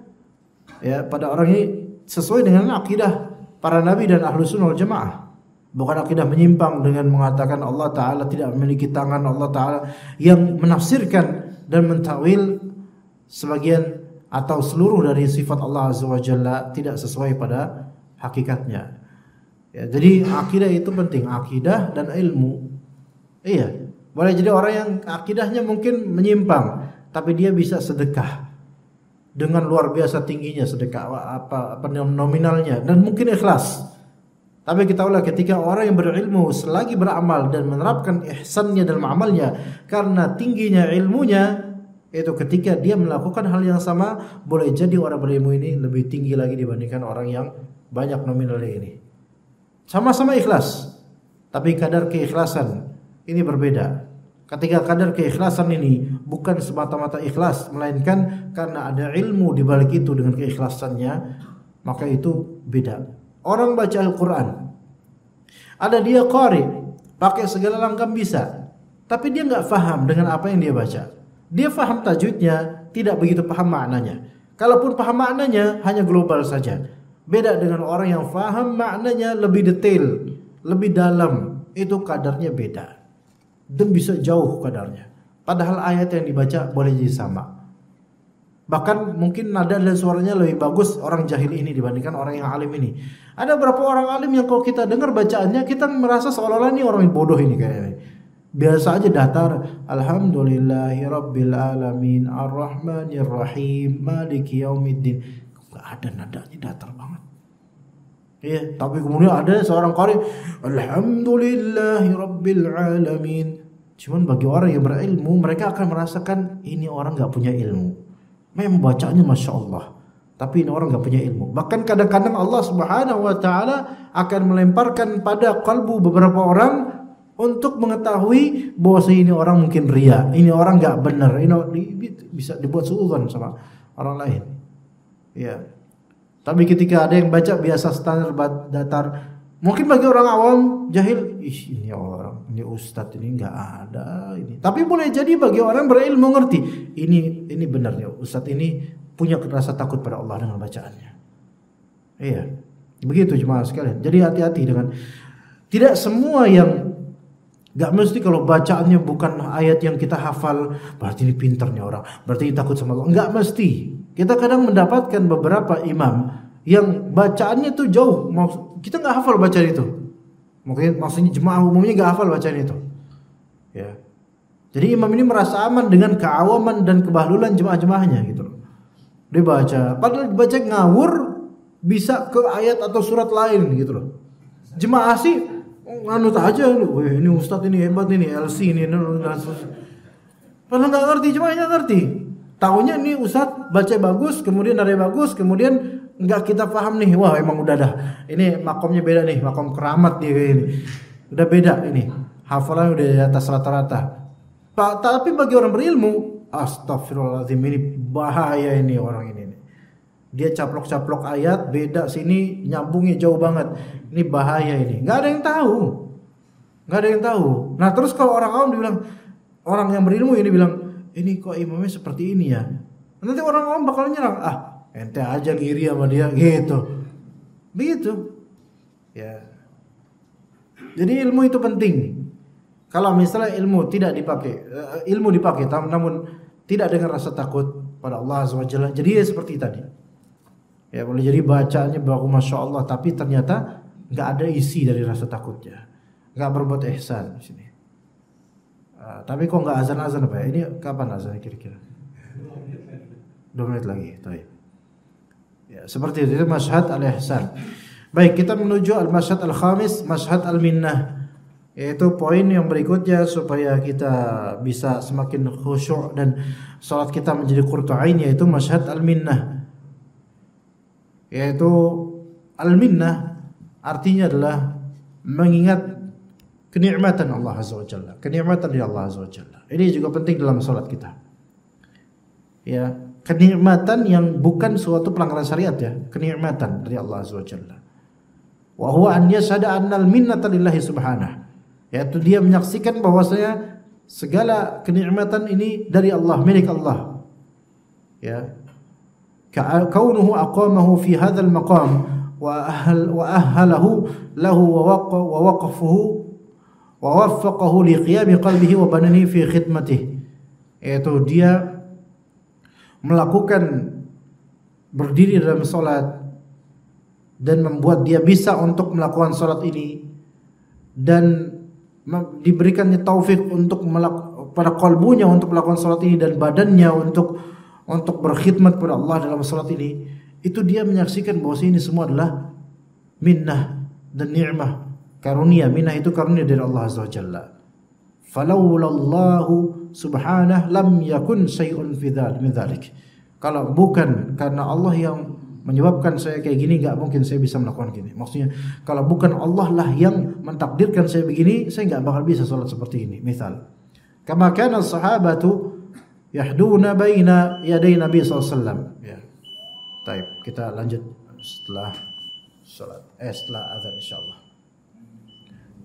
Ya, pada orang ini sesuai dengan akidah para nabi dan ahlu sunnah wal jamaah. Bukan akidah menyimpang dengan mengatakan Allah Ta'ala tidak memiliki tangan, Allah Ta'ala yang menafsirkan dan mentawil sebagian atau seluruh dari sifat Allah Azza wa Jalla tidak sesuai pada hakikatnya. Ya, jadi akidah itu penting, akidah dan ilmu. Iya, boleh jadi orang yang akidahnya mungkin menyimpang, tapi dia bisa sedekah. dengan luar biasa tingginya sedekah apa nominalnya dan mungkin ikhlas. Tapi kita ulah ketika orang yang berilmu selagi beramal dan menerapkan ihsannya dalam amalnya karena tingginya ilmunya, itu ketika dia melakukan hal yang sama, boleh jadi orang berilmu ini lebih tinggi lagi dibandingkan orang yang banyak nominalnya ini. Sama-sama ikhlas, tapi kadar keikhlasan ini berbeda. Ketika kadar keikhlasan ini bukan semata-mata ikhlas, melainkan karena ada ilmu di balik itu dengan keikhlasannya, maka itu beda. Orang baca Al-Quran, ada dia qari, pakai segala langgam bisa, tapi dia nggak faham dengan apa yang dia baca. Dia faham tajwidnya, tidak begitu paham maknanya. Kalaupun paham maknanya, hanya global saja. Beda dengan orang yang faham maknanya lebih detail, lebih dalam. Itu kadarnya beda. Dan bisa jauh kadarnya. Padahal ayat yang dibaca boleh jadi sama. Bahkan mungkin nada dan suaranya lebih bagus orang jahil ini dibandingkan orang yang alim ini. Ada beberapa orang alim yang kalau kita dengar bacaannya, kita merasa seolah-olah ini orang yang bodoh ini kayaknya. Biasa aja datar. Alhamdulillahirabbil alamin arrahmanirrahim maliki yaumiddin. Enggak ada nadanya, datar banget. Iya, tapi kemudian ada seorang qari, Alhamdulillahirabbil alamin. Cuman bagi orang yang berilmu, mereka akan merasakan ini orang enggak punya ilmu. Memang bacanya Masya Allah, tapi ini orang gak punya ilmu. Bahkan kadang-kadang Allah Subhanahu wa Ta'ala akan melemparkan pada kalbu beberapa orang untuk mengetahui bahwa ini orang mungkin ria, ini orang gak benar, ini bisa dibuat suudzon sama orang lain. Ya. Tapi ketika ada yang baca biasa standar datar, mungkin bagi orang awam jahil, ini orang, ini ustadz ini nggak ada ini. Tapi boleh jadi bagi orang berilmu ngerti, ini benar ya, ustadz ini punya rasa takut pada Allah dengan bacaannya. Iya, begitu jemaah sekalian. Jadi hati-hati dengan, tidak semua yang, nggak mesti kalau bacaannya bukan ayat yang kita hafal berarti ini pintarnya orang, berarti ini takut sama Allah. Nggak mesti. Kita kadang mendapatkan beberapa imam yang bacaannya tuh jauh, kita nggak hafal bacaan itu. Mungkin maksudnya jemaah umumnya nggak hafal bacaan itu. Ya. Jadi imam ini merasa aman dengan keawaman dan kebahlulan jemaah-jemaahnya gitu loh. Dia baca, padahal baca ngawur bisa ke ayat atau surat lain gitu loh. Jemaah sih nganut aja loh. Ini ustadz ini hebat ini, LC ini. Padahal nggak ngerti, jemaahnya ngerti. Taunya ini ustadz baca bagus, kemudian ada bagus, kemudian enggak kita paham nih, wah emang udah dah. Ini makomnya beda nih, makom keramat dia kayak ini. Udah beda ini. Hafalan udah di atas rata-rata. Tapi bagi orang berilmu, astagfirullahaladzim, ini bahaya ini orang ini. Dia caplok-caplok ayat, beda sini, nyambungnya jauh banget. Ini bahaya ini. Enggak ada yang tahu. Enggak ada yang tahu. Nah, terus kalau orang awam dibilang, orang yang berilmu ini bilang, ini kok imamnya seperti ini ya. Nanti orang awam bakal nyerang, ente aja ngiri sama dia gitu. Begitu. Ya. Jadi ilmu itu penting. Kalau misalnya ilmu tidak dipakai, ilmu dipakai namun tidak dengan rasa takut pada Allah Azza wa Jalla, jadi seperti tadi. Ya, boleh jadi bacaannya bagus Masya Allah, tapi ternyata enggak ada isi dari rasa takutnya. Enggak berbuat ihsan di sini. Tapi kok enggak azan-azan apa ya? Ini kapan azan kira-kira? 2 menit lagi. Baik. Ya, seperti itu masyhad al-ihsan. Baik, kita menuju al-masyhad al-khamis, masyhad al-minnah. Yaitu poin yang berikutnya supaya kita bisa semakin khusyuk dan salat kita menjadi qurratu ain, yaitu masyhad al-minnah. Yaitu al-minnah artinya adalah mengingat kenikmatan Allah Azza wa Jalla, kenikmatan dari Allah Azza wa Jalla. Ini juga penting dalam salat kita. Ya, kenikmatan yang bukan suatu pelanggaran syariat ya, kenikmatan dari Allah Azza wa Jalla. Wa huwa an yashhada annal minnata lillahi subhanahu. Yaitu dia menyaksikan bahwasanya segala kenikmatan ini dari Allah, milik Allah. Ya. Kaunuhu aqamahu fi hadzal maqam wa ahhalahu lahu wa waqafuhu wa waffaqahu liqiyami qalbihi wa bananihi fi khidmatihi. Yaitu dia melakukan berdiri dalam salat dan membuat dia bisa untuk melakukan salat ini dan diberikannya taufik untuk pada kalbunya untuk melakukan salat ini dan badannya untuk untuk berkhidmat kepada Allah dalam salat ini, itu dia menyaksikan bahwa ini semua adalah minnah dan ni'mah, karunia. Minnah itu karunia dari Allah Azza wa Jalla. Falaulallahu subhanahu lam yakun syai'un min dzalik. Kalau bukan karena Allah yang menyebabkan saya kayak gini, nggak mungkin saya bisa melakukan gini. Maksudnya kalau bukan Allah lah yang mentakdirkan saya begini, saya nggak bakal bisa sholat seperti ini. Misal, kama kana sahabatu yahduna baina yaday Nabi SAW. Ya. Baik, kita lanjut setelah sholat, setelah azan insyaallah.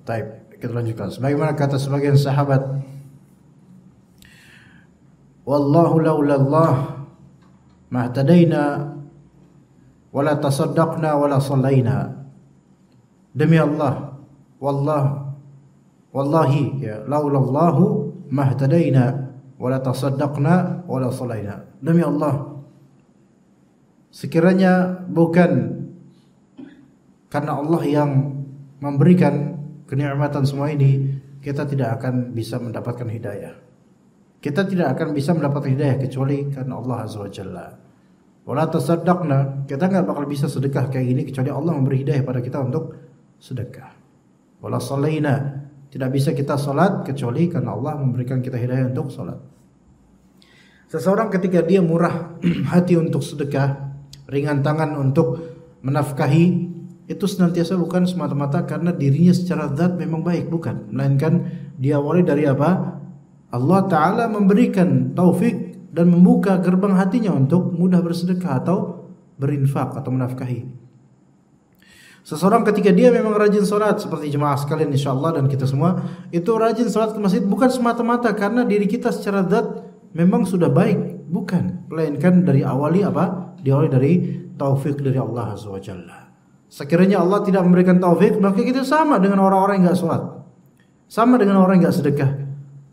Baik, kita lanjutkan. Sebagaimana kata sebagian sahabat, wallahu laulallah mahtadaina wala tasaddaqna wala sallaina. Demi Allah, wallahi ya, laulallahu mahtadaina wala tasaddaqna wala sallaina. Demi Allah, sekiranya bukan karena Allah yang memberikan kenikmatan semua ini, kita tidak akan bisa mendapatkan hidayah. Kita tidak akan bisa mendapatkan hidayah kecuali karena Allah Azza wa Jalla. Wala tasaddaqna, kita enggak bakal bisa sedekah kayak gini kecuali Allah memberi hidayah pada kita untuk sedekah. Wala sallaina, tidak bisa kita salat kecuali karena Allah memberikan kita hidayah untuk salat. Seseorang ketika dia murah hati untuk sedekah, ringan tangan untuk menafkahi, itu senantiasa bukan semata-mata karena dirinya secara zat memang baik, bukan, melainkan diawali dari apa? Allah Ta'ala memberikan taufik dan membuka gerbang hatinya untuk mudah bersedekah atau berinfak atau menafkahi. Seseorang ketika dia memang rajin sholat, seperti jemaah sekalian insyaallah dan kita semua, itu rajin sholat ke masjid bukan semata-mata karena diri kita secara zat memang sudah baik, bukan, melainkan dari awali apa? Diawali dari taufik dari Allah Azza wa Jalla. Sekiranya Allah tidak memberikan taufik, maka kita sama dengan orang-orang yang enggak sholat, sama dengan orang yang enggak sedekah,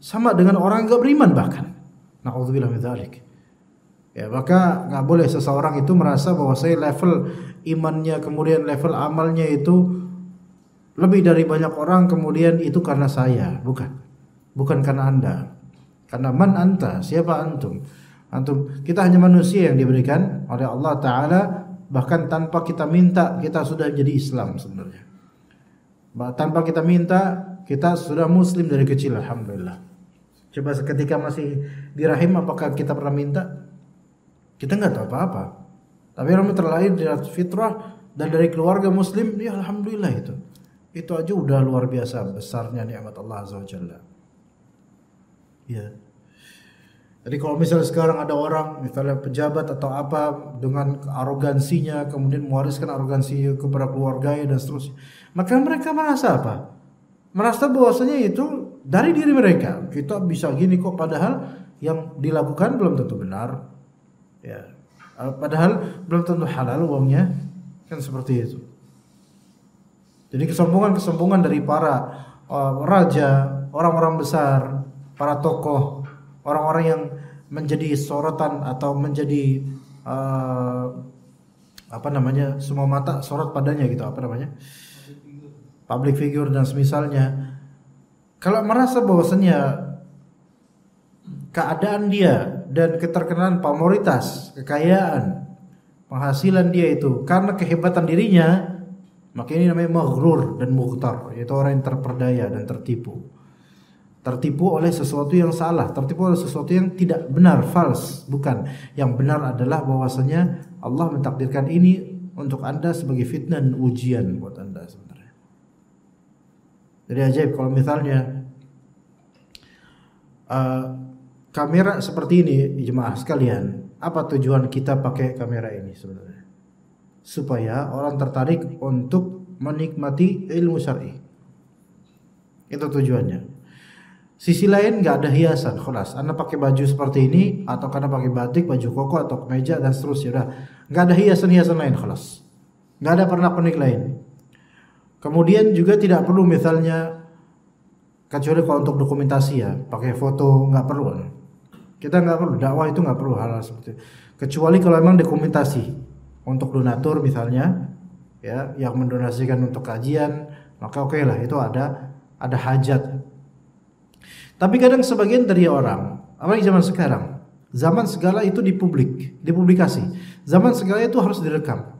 sama dengan orang yang enggak beriman bahkan. Na'udzubillah min dzalik. Ya, maka enggak boleh seseorang itu merasa bahwa saya level imannya kemudian level amalnya itu lebih dari banyak orang kemudian itu karena saya, bukan. Bukan karena Anda. Karena man anta, siapa antum? Antum, kita hanya manusia yang diberikan oleh Allah Ta'ala, bahkan tanpa kita minta kita sudah jadi Islam sebenarnya. Tanpa kita minta kita sudah muslim dari kecil, alhamdulillah. Coba seketika masih di rahim, apakah kita pernah minta? Kita nggak tahu apa-apa. Tapi orang terlahir dari fitrah dan dari keluarga muslim, ya alhamdulillah itu. Itu aja udah luar biasa besarnya nikmat Allah Azza wa Jalla. Ya. Jadi kalau misalnya sekarang ada orang, misalnya pejabat atau apa, dengan arogansinya kemudian mewariskan arogansi kepada keluarganya dan seterusnya, maka mereka merasa apa? Merasa bahwasanya itu dari diri mereka. Kita bisa gini kok, padahal yang dilakukan belum tentu benar. Ya. Padahal belum tentu halal uangnya, kan seperti itu. Jadi kesombongan dari para raja, orang-orang besar, para tokoh, orang-orang yang menjadi sorotan atau menjadi semua mata sorot padanya gitu, public figure dan semisalnya. Kalau merasa bahwasannya keadaan dia dan keterkenalan, pamoritas, kekayaan, penghasilan dia itu karena kehebatan dirinya, maka ini namanya maghrur dan mughtar, yaitu orang yang terperdaya dan tertipu. Tertipu oleh sesuatu yang salah, tertipu oleh sesuatu yang tidak benar, false, bukan. Yang benar adalah bahwasanya Allah mentakdirkan ini untuk Anda sebagai fitnah dan ujian buat Anda sebenarnya. Jadi ajaib kalau misalnya kamera seperti ini, jemaah sekalian, apa tujuan kita pakai kamera ini sebenarnya? Supaya orang tertarik untuk menikmati ilmu syar'i. Itu tujuannya. Sisi lain nggak ada hiasan, khulas. Anda pakai baju seperti ini, atau karena pakai batik, baju koko atau kemeja dan seterusnya, udah nggak ada hiasan-hiasan lain, khulas. Nggak ada pernak-pernik lain. Kemudian juga tidak perlu misalnya, kecuali kalau untuk dokumentasi ya, pakai foto, nggak perlu. Kita nggak perlu, dakwah itu nggak perlu hal-hal seperti itu. Kecuali kalau memang dokumentasi untuk donatur misalnya, ya, yang mendonasikan untuk kajian, maka oke lah, itu ada hajat. Tapi kadang sebagian dari orang, apalagi zaman sekarang, Zaman segala itu dipublikasi. Zaman segala itu harus direkam.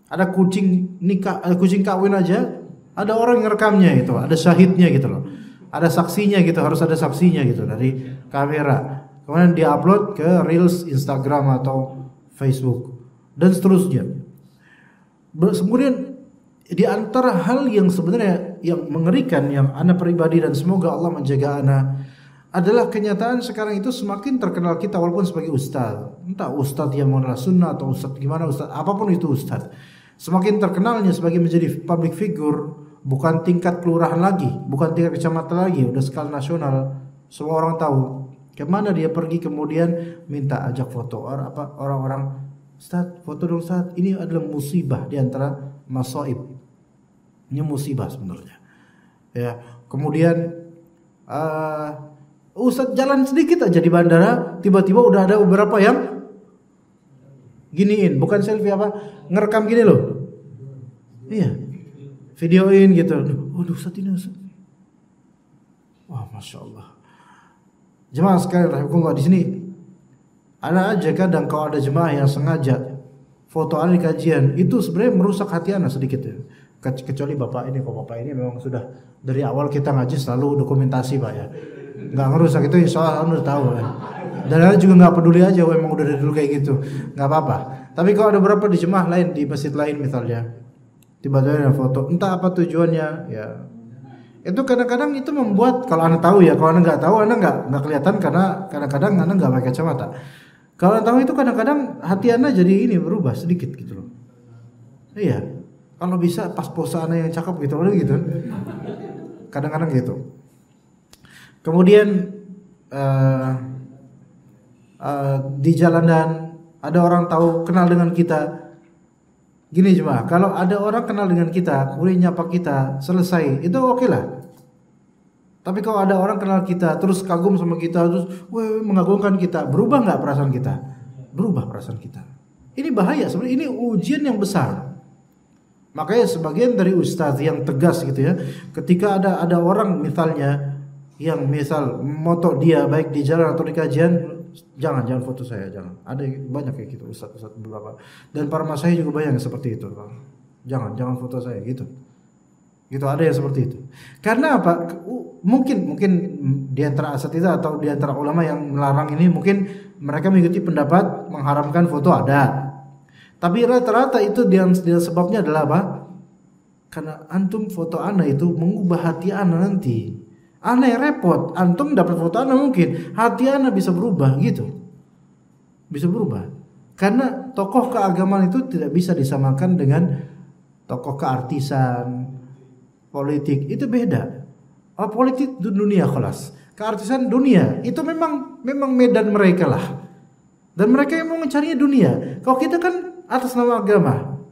Ada kucing nikah, ada kucing kawin aja, ada orang yang rekamnya gitu, ada syahidnya gitu loh. Ada saksinya gitu, harus ada saksinya gitu dari kamera. Kemudian diupload ke Reels Instagram atau Facebook dan seterusnya. Kemudian di antara hal yang sebenarnya yang mengerikan yang ana pribadi dan semoga Allah menjaga ana adalah kenyataan sekarang itu semakin terkenal kita walaupun sebagai ustaz. Entah ustaz yang mengenal sunnah atau ustaz gimana, ustaz apapun itu ustaz. Semakin terkenalnya sebagai menjadi public figure, bukan tingkat kelurahan lagi, bukan tingkat kecamatan lagi, udah skala nasional. Semua orang tahu. Kemana dia pergi kemudian minta ajak foto orang-orang, Ustaz, foto dong Ustaz. Ini adalah musibah di antara masaib. Ini musibah sebenarnya. Ya, kemudian Ustaz jalan sedikit aja di bandara, tiba-tiba udah ada beberapa yang giniin, bukan selfie apa, ngerekam gini loh. Iya. Videoin gitu. Waduh Ustaz ini Ustaz. Wah, Masya Allah. Jemaah sekalian rahimakumullah, di sini ana aja kadang kalau ada jemaah yang sengaja foto ana di kajian, itu sebenarnya merusak hati ana sedikit ya. Kecuali bapak ini, kalau bapak ini memang sudah dari awal kita ngaji selalu dokumentasi Pak ya. Nggak ngerusak itu insya Allah udah tahu ya. Dan ana juga nggak peduli aja, memang udah dari dulu kayak gitu, nggak apa-apa. Tapi kalau ada beberapa di jemaah lain di masjid lain misalnya, tiba-tiba ada foto, entah apa tujuannya ya. Itu kadang-kadang itu membuat, kalau anda tahu ya, kalau anda nggak tahu anda nggak kelihatan karena kadang-kadang anda nggak pakai kacamata. Kalau anda tahu itu kadang-kadang hati anda jadi ini berubah sedikit gitu loh. Iya, kalau bisa pas pose anda yang cakep gitu loh gitu. Kadang-kadang gitu. Kemudian di jalanan ada orang tahu kenal dengan kita. Gini jemaah, kalau ada orang kenal dengan kita, kemudian nyapa kita, selesai, itu oke lah. Tapi kalau ada orang kenal kita, terus kagum sama kita, terus mengagumkan kita, berubah nggak perasaan kita? Berubah perasaan kita. Ini bahaya sebenarnya, ini ujian yang besar. Makanya sebagian dari ustadz yang tegas gitu ya, ketika ada orang misalnya yang misal moto dia baik di jalan atau di kajian, jangan foto saya, jangan. Ada banyak kayak gitu ustaz beberapa. Dan para masyayikh juga banyak yang seperti itu. Jangan foto saya gitu. Gitu ada yang seperti itu. Karena apa? Mungkin di antara asatidz atau di antara ulama yang melarang ini mungkin mereka mengikuti pendapat mengharamkan foto ada. Tapi rata-rata itu dia sebabnya adalah apa? Karena antum foto ana itu mengubah hati ana nanti. Ana yang repot, antum dapat foto ana mungkin hati ana bisa berubah gitu. Bisa berubah. Karena tokoh keagamaan itu tidak bisa disamakan dengan tokoh keartisan, politik. Itu beda. Oh, politik dunia kelas. Keartisan dunia itu memang medan mereka lah. Dan mereka yang mau mencarinya dunia. Kalau kita kan atas nama agama.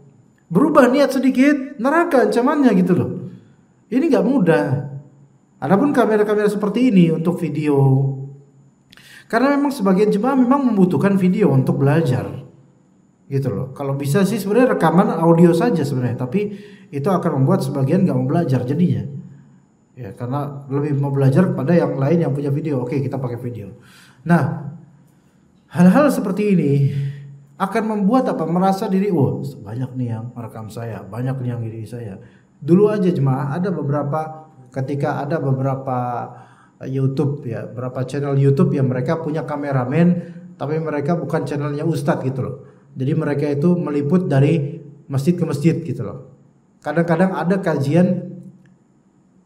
Berubah niat sedikit, neraka ancamannya gitu loh. Ini enggak mudah. Adapun kamera-kamera seperti ini untuk video, karena memang sebagian jemaah memang membutuhkan video untuk belajar, gitu loh. Kalau bisa sih sebenarnya rekaman audio saja sebenarnya, tapi itu akan membuat sebagian nggak mau belajar jadinya, ya karena lebih mau belajar pada yang lain yang punya video. Oke, kita pakai video. Nah, hal-hal seperti ini akan membuat apa? Merasa diri, banyak nih yang merekam saya, banyak nih yang diri saya. Dulu aja jemaah ada beberapa. Ketika ada beberapa YouTube ya, beberapa channel YouTube yang mereka punya kameramen, tapi mereka bukan channelnya ustadz gitu loh. Jadi mereka itu meliput dari masjid ke masjid gitu loh. Kadang-kadang ada kajian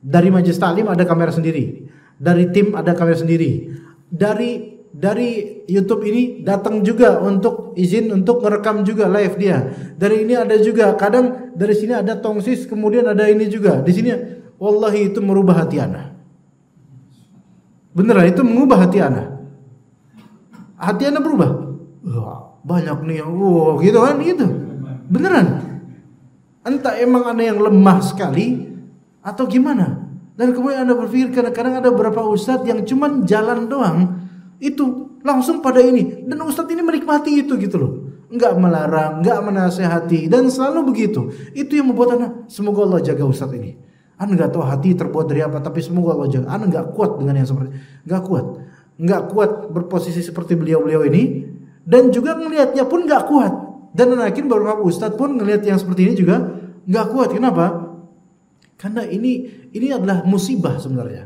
dari majelis taklim ada kamera sendiri, dari tim ada kamera sendiri, dari YouTube ini datang juga untuk izin untuk merekam juga live dia. Dari ini ada juga, kadang dari sini ada tongsis, kemudian ada ini juga di sini. Wallahi itu merubah hati ana. Beneran itu mengubah hati ana. Hati ana berubah. Banyak nih yang gitu kan gitu. Beneran. Entah emang ana yang lemah sekali atau gimana. Dan kemudian anda berpikir kadang-kadang ada beberapa ustadz yang cuman jalan doang itu langsung pada ini. Dan ustadz ini menikmati itu gitu loh. Enggak melarang, enggak menasehati dan selalu begitu. Itu yang membuat ana semoga Allah jaga ustadz ini. Anda nggak tahu hati terbuat dari apa, tapi semoga Allah jaga. Anda nggak kuat dengan yang seperti, nggak nggak kuat berposisi seperti beliau-beliau ini, dan juga ngelihatnya pun nggak kuat. Dan yakin beberapa ustadz pun ngelihat yang seperti ini juga nggak kuat. Kenapa? Karena ini adalah musibah sebenarnya.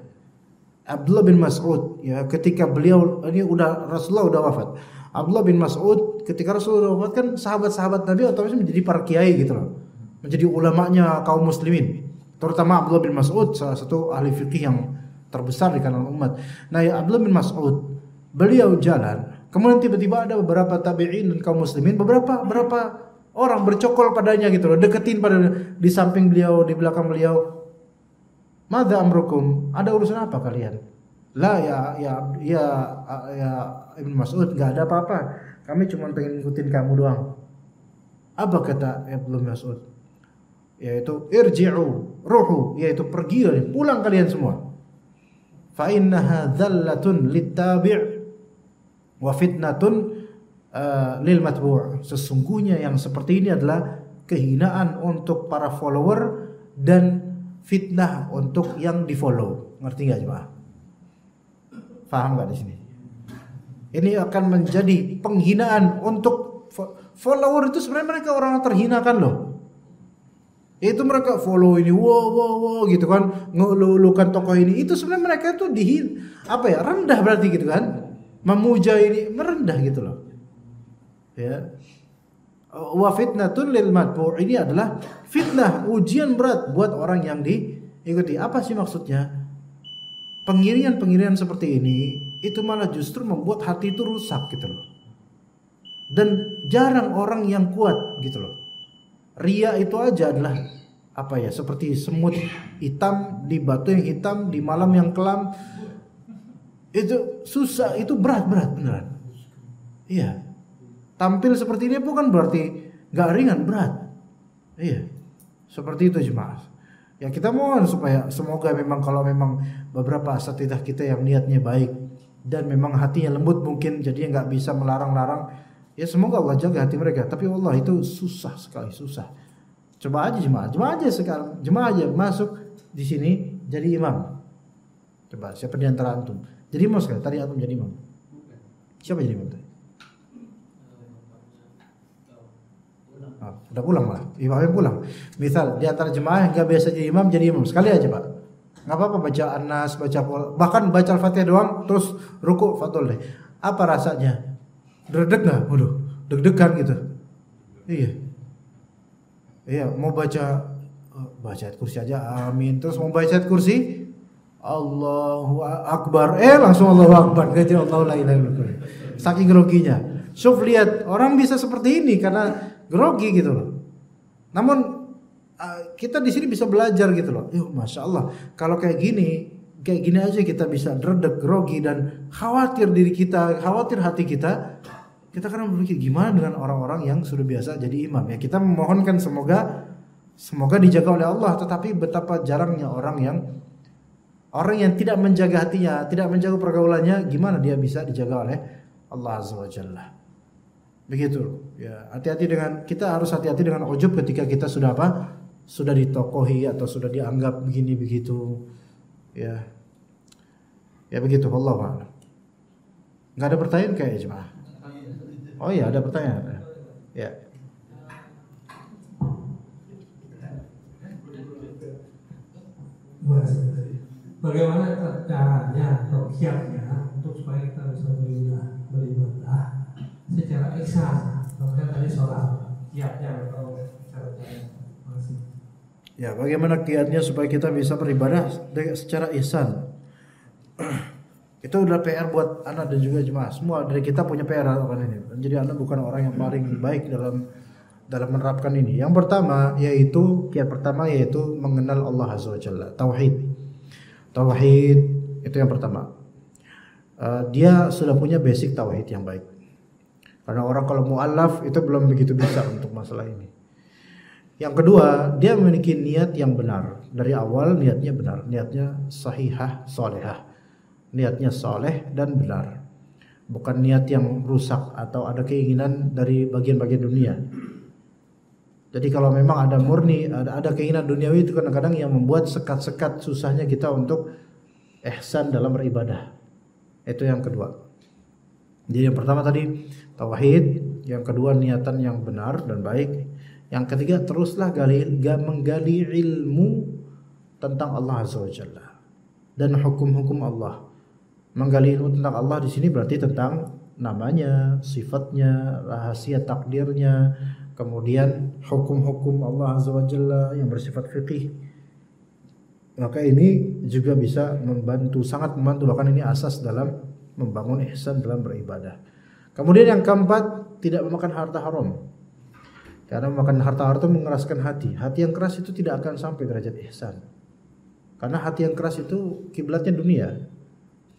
Abdullah bin Mas'ud ya, ketika beliau ini Rasulullah udah wafat. Abdullah bin Mas'ud ketika Rasulullah wafat kan sahabat-sahabat Nabi otomatis menjadi para kiai gitu loh. Menjadi ulamanya kaum muslimin. Terutama Abdullah bin Mas'ud, salah satu ahli fikih yang terbesar di kalangan umat. Nah, ya Abdullah bin Mas'ud, beliau jalan, kemudian tiba-tiba ada beberapa tabi'in dan kaum muslimin, beberapa orang bercokol padanya gitu loh, deketin pada di samping beliau, di belakang beliau. Madza amrukum? Ada urusan apa kalian? La ya Ibn Mas'ud, enggak ada apa-apa. Kami cuma pengen ngikutin kamu doang. Apa kata Abdullah bin Mas'ud? Yaitu irji'u ruhu, yaitu pergi, pulang kalian semua. Fa innaha dzallatun littabi' wa fitnatun lil matbu'. Sesungguhnya yang seperti ini adalah kehinaan untuk para follower dan fitnah untuk yang di-follow. Ngerti enggak jemaah? Paham enggak di sini? Ini akan menjadi penghinaan untuk follower. Itu sebenarnya mereka orang yang terhinakan loh. Itu mereka follow ini, wow gitu kan, ngelulukan tokoh ini. Itu sebenarnya mereka itu rendah berarti gitu kan. Memuja ini merendah gitu loh. Ya. Wa fitnatun lil matbu', ini adalah fitnah, ujian berat buat orang yang diikuti. Apa sih maksudnya? Pengiringan seperti ini itu malah justru membuat hati itu rusak gitu loh. Dan jarang orang yang kuat gitu loh. Ria itu aja adalah seperti semut hitam di batu yang hitam di malam yang kelam. Itu susah, itu berat beneran. Iya. Tampil seperti ini bukan berarti nggak ringan, berat. Iya. Seperti itu jemaah. Ya kita mohon supaya semoga memang kalau memang beberapa asatidzah kita yang niatnya baik dan memang hatinya lembut mungkin jadi nggak bisa melarang-larang. Ya semoga Allah jaga hati mereka. Tapi Allah itu susah sekali, susah. Coba aja jemaah aja sekarang, jemaah aja masuk di sini jadi imam. Coba siapa di antara antum? Jadi imam sekali. Tadi antum jadi imam. Siapa jadi imam tadi? Udah pulang malah. Imamnya pulang. Misal di antara jemaah yang nggak biasa jadi imam sekali aja pak. Nggak apa-apa baca An-Nas, bahkan baca Al-Fatihah doang, terus ruku fadol deh. Apa rasanya? Deg-deg nggak? Waduh, deg-degan gitu. Iya, mau baca ayat kursi aja, amin. Terus mau baca ayat kursi, Allahu Akbar, langsung Allahu Akbar. Gak Allahu la ilaha illallah. Saking groginya. Syuf lihat orang bisa seperti ini karena grogi gitu loh. Namun kita di sini bisa belajar gitu loh. Masya Allah. Kalau kayak gini aja kita bisa dredeg, grogi dan khawatir diri kita, khawatir hati kita. Kita kadang berpikir gimana dengan orang-orang yang sudah biasa jadi imam. Ya kita memohonkan semoga dijaga oleh Allah. Tetapi betapa jarangnya orang yang tidak menjaga hatinya, tidak menjaga pergaulannya, gimana dia bisa dijaga oleh Allah Azza wa Jalla. Begitu. Ya, kita harus hati-hati dengan ujub ketika kita sudah sudah ditokohi atau sudah dianggap begini begitu. Ya begitu. Wallahu a'lam. Enggak ada pertanyaan kayak jemaah. Oh iya, ada pertanyaan. Ya. Bagaimana caranya atau kiatnya untuk supaya kita bisa beribadah secara ihsan? Kemudian tadi sholat, kiatnya atau caranya? Ya, bagaimana kiatnya supaya kita bisa beribadah secara ihsan? Itu udah PR buat anak dan juga jemaah. Semua dari kita punya PR akan ini. Jadi anak bukan orang yang paling baik dalam menerapkan ini. Yang pertama yaitu mengenal Allah Azza wa Jalla. Tauhid itu yang pertama. Dia sudah punya basic tauhid yang baik. Karena orang kalau mu'allaf itu belum begitu bisa untuk masalah ini. Yang kedua, dia memiliki niat yang benar. Dari awal niatnya benar, niatnya sahihah, solehah. Niatnya soleh dan benar, bukan niat yang rusak atau ada keinginan dari bagian-bagian dunia. Jadi kalau memang ada murni, ada keinginan duniawi itu kadang-kadang yang membuat sekat-sekat susahnya kita untuk ihsan dalam beribadah. Itu yang kedua. Jadi yang pertama tadi tauhid, yang kedua niatan yang benar dan baik, yang ketiga teruslah menggali ilmu tentang Allah Azza wa Jalla dan hukum-hukum Allah. Menggali ilmu tentang Allah di sini berarti tentang namanya, sifatnya, rahasia takdirnya, kemudian hukum-hukum Allah Azza wa Jalla yang bersifat fikih. Maka ini juga bisa membantu, sangat membantu, bahkan ini asas dalam membangun ihsan dalam beribadah. Kemudian yang keempat, tidak memakan harta haram. Karena memakan harta haram itu mengeraskan hati. Hati yang keras itu tidak akan sampai derajat ihsan. Karena hati yang keras itu kiblatnya dunia.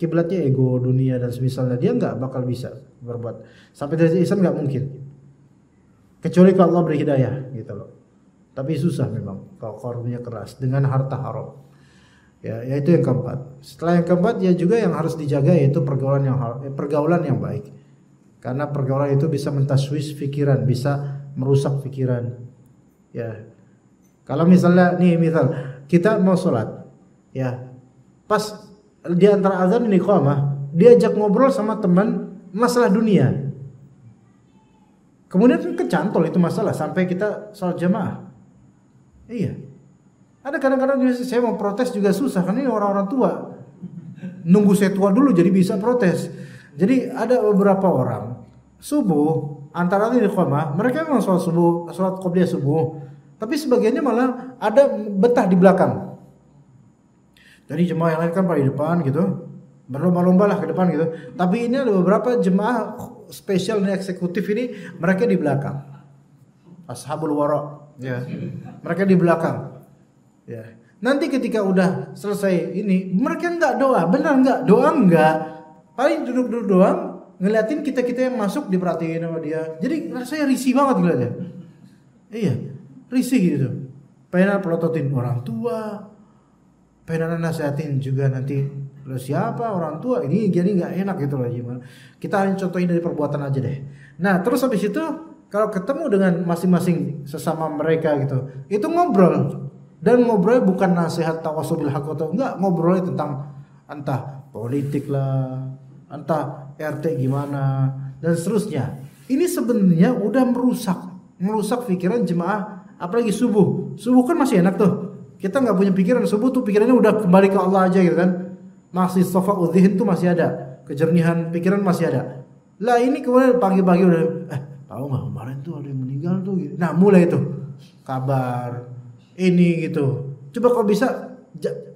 Kiblatnya ego, dunia dan semisalnya, dia nggak bakal bisa berbuat sampai derajat ihsan, nggak mungkin. Kecuali kalau Allah beri hidayah gitu loh. Tapi susah memang kalau korbannya keras dengan harta haram. Ya, yaitu yang keempat. Setelah yang keempat, ya juga yang harus dijaga yaitu pergaulan yang baik. Karena pergaulan itu bisa mentaswis pikiran, bisa merusak pikiran. Ya. Kalau misalnya nih, misal kita mau sholat, ya, pas di antara azan dan iqamah, diajak ngobrol sama teman masalah dunia. Kemudian kecantol itu masalah sampai kita sholat jamaah. Iya. Ada kadang-kadang saya mau protes juga susah, karena ini orang-orang tua. Nunggu saya tua dulu jadi bisa protes. Jadi ada beberapa orang subuh antara ini iqamah, mereka memang sholat subuh, sholat qobliyah subuh, tapi sebagiannya malah ada betah di belakang. Jadi jemaah yang lain kan pada di depan gitu, berlomba-lomba lah ke depan gitu. Tapi ini ada beberapa jemaah spesial dan eksekutif ini, mereka di belakang. Ashabul wara, ya. Mereka di belakang. Ya. Nanti ketika udah selesai ini, mereka enggak doa, benar enggak? Doa enggak. Paling duduk-duduk doang, ngeliatin kita-kita yang masuk diperhatiin sama dia. Jadi rasanya risih banget ngeliatnya. Iya, risih gitu. Pengen pelototin orang tua, pengen nasihatin juga nanti lo siapa orang tua, ini jadi nggak enak gitu loh gimana. Kita hanya contohin dari perbuatan aja deh. Nah terus habis itu kalau ketemu dengan masing-masing sesama mereka gitu, itu ngobrol, dan ngobrolnya bukan nasihat tawasul bil haq atau enggak, ngobrolnya tentang entah politik lah, entah RT gimana dan seterusnya. Ini sebenarnya udah merusak pikiran jemaah, apalagi subuh kan masih enak tuh. Kita nggak punya pikiran subuh tuh, pikirannya udah kembali ke Allah aja gitu kan. Masih safa'u dzihn tuh masih ada, kejernihan pikiran masih ada. Lah ini kemudian pagi-pagi udah tahu nggak kemarin tuh ada yang meninggal tuh gitu. Nah mulai tuh kabar ini gitu. Coba kalau bisa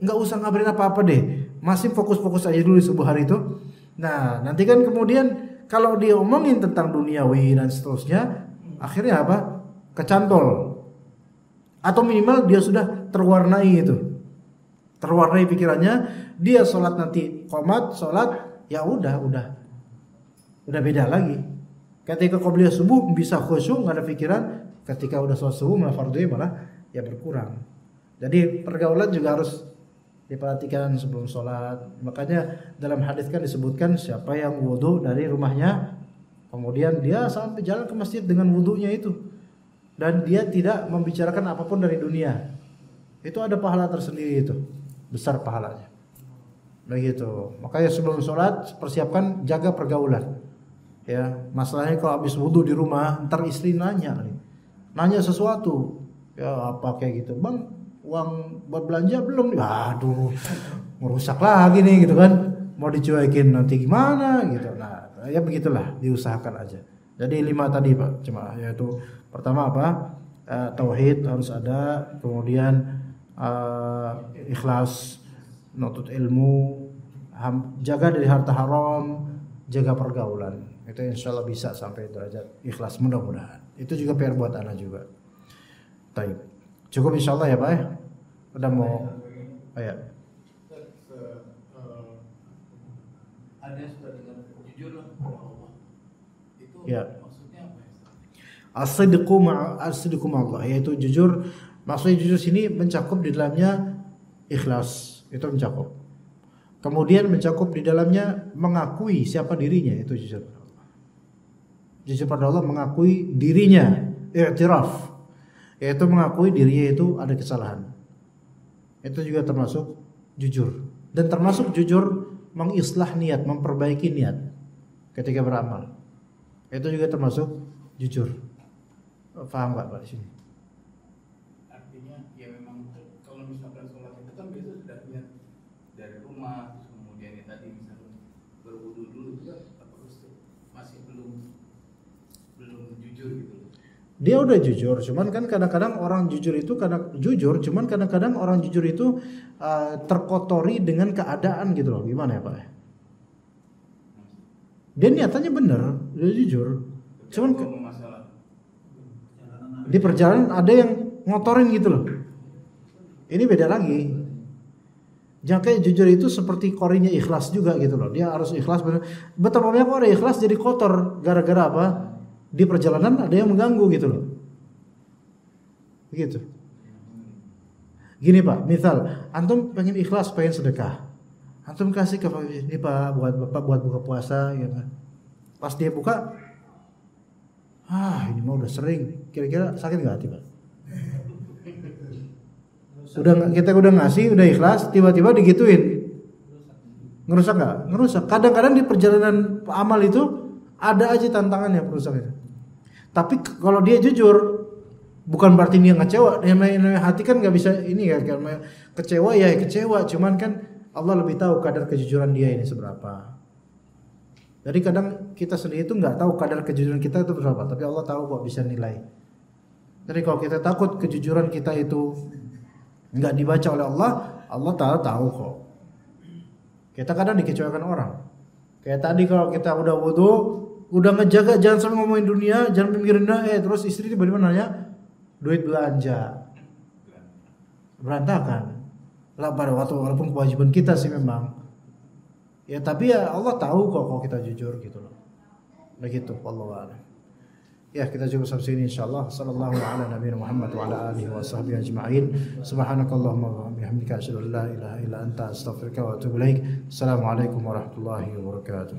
nggak usah ngabarin apa-apa deh, masih fokus-fokus aja dulu di subuh hari itu. Nah nanti kan kemudian kalau dia omongin tentang duniawi dan seterusnya, akhirnya apa? Kecantol. Atau minimal dia sudah terwarnai itu, terwarnai pikirannya. Dia sholat nanti qomat, sholat ya udah beda lagi. Ketika qobliyah subuh bisa khusyuk, nggak ada pikiran. Ketika udah sholat subuh malah fardhu malah ya berkurang. Jadi pergaulan juga harus diperhatikan sebelum sholat. Makanya dalam hadis kan disebutkan siapa yang wudu dari rumahnya, kemudian dia sampai jalan ke masjid dengan wudunya itu, dan dia tidak membicarakan apapun dari dunia, itu ada pahala tersendiri, itu besar pahalanya. Begitu. Makanya sebelum sholat persiapkan, jaga pergaulan. Ya, masalahnya kalau habis wudu di rumah, ntar istri nanya sesuatu, ya apa kayak gitu, bang uang buat belanja belum? Aduh, ngerusak lagi nih gitu kan, mau dicuekin nanti gimana gitu. Nah, ya begitulah, diusahakan aja. Jadi 5 tadi Pak Jemaah, yaitu pertama apa? Tauhid harus ada, kemudian ikhlas, nutut ilmu, jaga dari harta haram, jaga pergaulan. Itu insyaallah bisa sampai derajat ikhlas, mudah-mudahan. Itu juga PR buat anak juga. Baik. Cukup insyaallah ya Pak ya. Udah mau ya. Ada sudah dengan jujur kepada Allah. Itu Ya. maksudnya apa ya? As-sidqu ma'allah, yaitu jujur. Maksudnya jujur sini mencakup di dalamnya ikhlas, itu mencakup. Kemudian mencakup di dalamnya mengakui siapa dirinya, itu jujur pada Allah. Jujur pada Allah, mengakui dirinya, i'tiraf, yaitu mengakui dirinya itu ada kesalahan. Itu juga termasuk jujur. Dan termasuk jujur mengislah niat, memperbaiki niat ketika beramal. Itu juga termasuk jujur. Paham nggak Pak di sini? Artinya ya memang kalau misalkan sholat itu kan biasa sudah niat dari rumah, terus kemudian ya tadi misalnya berwudu dulu itu kan terus masih belum jujur gitu. Dia udah jujur, cuman kan kadang-kadang orang jujur itu cuman kadang-kadang orang jujur itu terkotori dengan keadaan gitu loh. Gimana ya Pak? Dia niatannya benar, dia jujur. Cuman di perjalanan ada yang ngotorin gitu loh. Ini beda lagi. Jangan kayak jujur itu seperti korinya ikhlas juga gitu loh. Dia harus ikhlas benar. Betapa banyak orang ikhlas jadi kotor gara-gara apa? Di perjalanan ada yang mengganggu gitu loh. Begitu. Gini Pak, misal antum pengen ikhlas, pengen sedekah. Antum kasih ke ini Pak buat Bapak buat buka puasa gitu. Pas dia buka, ini mah udah sering. Kira-kira sakit enggak hati Pak? Kita udah ngasih, udah ikhlas, tiba-tiba digituin. Ngerusak enggak? Ngerusak. Kadang-kadang di perjalanan amal itu ada aja tantangan yang perusak itu. Tapi kalau dia jujur, bukan berarti dia ngecewa. Namanya hati kan nggak bisa ini ya, kecewa ya kecewa. Cuman kan Allah lebih tahu kadar kejujuran dia ini seberapa. Jadi kadang kita sendiri itu nggak tahu kadar kejujuran kita itu berapa, tapi Allah tahu kok bisa nilai. Jadi kalau kita takut kejujuran kita itu nggak dibaca oleh Allah, Allah tahu kok. Kita kadang dikecewakan orang. Kayak tadi kalau kita udah wudu, udah ngejaga jangan sampai ngomongin dunia, jangan mikirin terus istri tiba-tiba nanya duit belanja. Berantakan. Lah pada waktu walaupun kewajiban kita sih memang. Ya tapi ya Allah tahu kok kalau kita jujur gitu loh. Begitu wallahu a'lam. Ya kita cukup sampai sini insyaallah. Sallallahu ala nabiyina Muhammad wa ala alihi wa sahbihi ajma'in. Subhanakallahumma wa bihamdika asyhadu an la ilaha illa anta astaghfiruka wa atubu ilaik. Assalamualaikum warahmatullahi wabarakatuh.